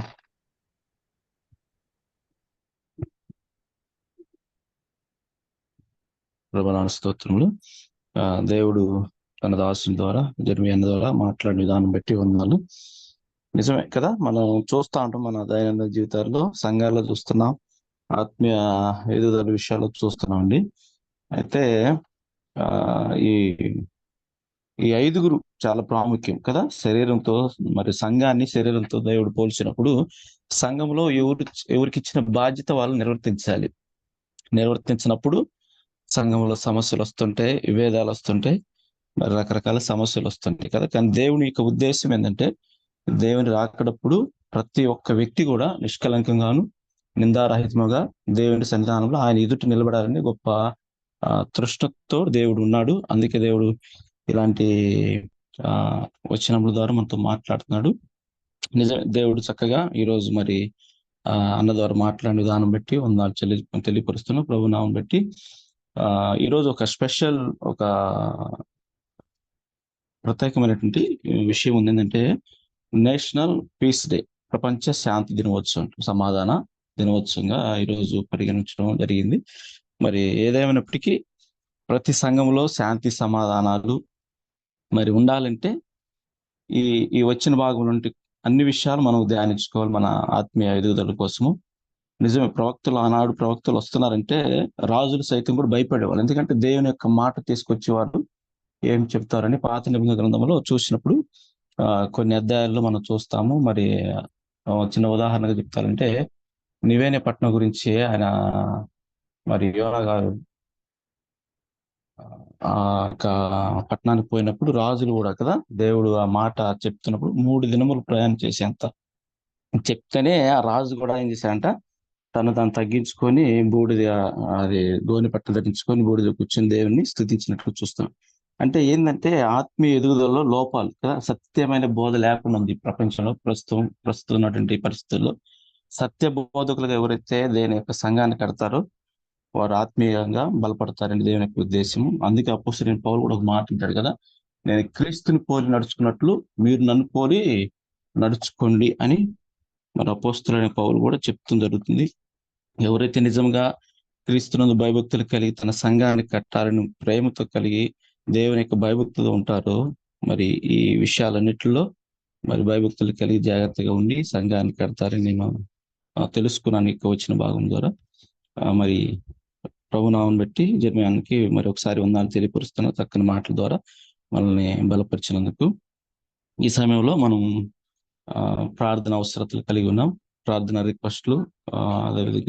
ప్రభునామ స్తోత్రములు. దేవుడు తన దాసుని ద్వారా, జెర్మియా ద్వారా మాట్లాడిన విధానం బట్టి వందనాలు. నిజమే కదా, మనం చూస్తూ ఉంటాం మన దైనందిన జీవితాల్లో, సంఘాల్లో చూస్తున్నాం, ఆత్మీయ ఎదుగుదల విషయాల్లో చూస్తున్నాం అండి. అయితే ఈ ఐదుగురు చాలా ప్రాముఖ్యం కదా. శరీరంతో, మరి సంఘాన్ని శరీరంతో దేవుడు పోల్చినప్పుడు సంఘంలో ఎవరికి ఇచ్చిన బాధ్యత వాళ్ళు నిర్వర్తించినప్పుడు సంఘంలో సమస్యలు వస్తుంటాయి, విభేదాలు వస్తుంటాయి, మరి రకరకాల సమస్యలు వస్తుంటాయి కదా. కానీ దేవుని యొక్క ఉద్దేశం ఏంటంటే దేవుని రాకడప్పుడు ప్రతి ఒక్క వ్యక్తి కూడా నిష్కలంకంగాను నిందారహితముగా దేవుని సన్నిధానంలో ఆయన ఎదుట నిలబడాలని గొప్ప తృష్ణతో దేవుడు ఉన్నాడు. అందుకే దేవుడు ఇలాంటి వచనముల ద్వారా మనతో మాట్లాడుతున్నాడు. నిజమే, దేవుడు చక్కగా ఈరోజు మరి అన్న ద్వారా మాట్లాడిన విధానం బట్టి వందనాలు తెలియపరుస్తున్నాం. ప్రభునామం బట్టి ఈరోజు ఒక స్పెషల్, ఒక ప్రత్యేకమైనటువంటి విషయం ఉంది. ఏంటంటే నేషనల్ పీస్ డే, ప్రపంచ శాంతి దినోత్సవం, సమాధాన దినోత్సవంగా ఈరోజు పరిగణించడం జరిగింది. మరి ఏదేమైనప్పటికీ ప్రతి సంఘంలో శాంతి సమాధానాలు మరి ఉండాలంటే ఈ వచ్చిన భాగం నుండి అన్ని విషయాలు మనం ధ్యానించుకోవాలి మన ఆత్మీయ ఎదుగుదల కోసము. నిజమే, ఆనాడు ప్రవక్తలు వస్తున్నారంటే రాజులు సైతం కూడా భయపడేవాళ్ళు. ఎందుకంటే దేవుని యొక్క మాట తీసుకొచ్చేవారు ఏం చెప్తారని పాత నిబంధన గ్రంథంలో చూసినప్పుడు కొన్ని అధ్యాయాల్లో మనం చూస్తాము. మరి చిన్న ఉదాహరణగా చెప్తారంటే నివేనే పట్టణం గురించి ఆయన మరి యోనా గారు పట్టణానికి పోయినప్పుడు రాజులు కూడా కదా దేవుడు ఆ మాట చెప్తున్నప్పుడు 3 దినములు ప్రయాణం చేసేంత చెప్తేనే ఆ రాజు కూడా ఏం చేశాడంట, తను తగ్గించుకొని అది గోని పట్ట ధరించుకొని బూడిద కూర్చొని దేవుని స్తుతించినట్లు చూస్తాం. అంటే ఏంటంటే ఆత్మీయ ఎదుగుదలలో లోపాలు కదా, సత్యమైన బోధ లేకుండా ఉంది ప్రపంచంలో ప్రస్తుతం ఉన్నటువంటి పరిస్థితుల్లో. సత్య బోధకులుగా ఎవరైతే దేని యొక్క సంఘాన్ని కడతారో వారు ఆత్మీయంగా బలపడతారని దేవుని యొక్క ఉద్దేశం. అందుకే అపోస్తలుడైన పౌలు కూడా ఒక మాట అంటాడు కదా, నేను క్రీస్తుని పోలి నడుచుకున్నట్లు మీరు నన్ను పోలి నడుచుకోండి అని మన అపోస్తలుడైన పౌలు కూడా చెప్తూ జరుగుతుంది. ఎవరైతే నిజంగా క్రీస్తునందు భయభక్తులు కలిగి తన సంఘాన్ని కట్టాలని ప్రేమతో కలిగి దేవుని యొక్క భయభక్తులు ఉంటారో మరి ఈ విషయాలన్నిటిలో మరి భయభక్తులు కలిగి జాగ్రత్తగా ఉండి సంఘాన్ని కడతారని నేను తెలుసుకున్నాను వచ్చిన భాగం ద్వారా. మరి ప్రభునామం బట్టి జెర్మియాకి మరి ఒకసారి వందనాలు తెలియపరుస్తున్న చక్కని మాటల ద్వారా మనల్ని బలపరిచినందుకు. ఈ సమయంలో మనం ప్రార్థన అవసరతలు కలిగి ఉన్నాం, ప్రార్థన రిక్వెస్ట్లు అదేవిధంగా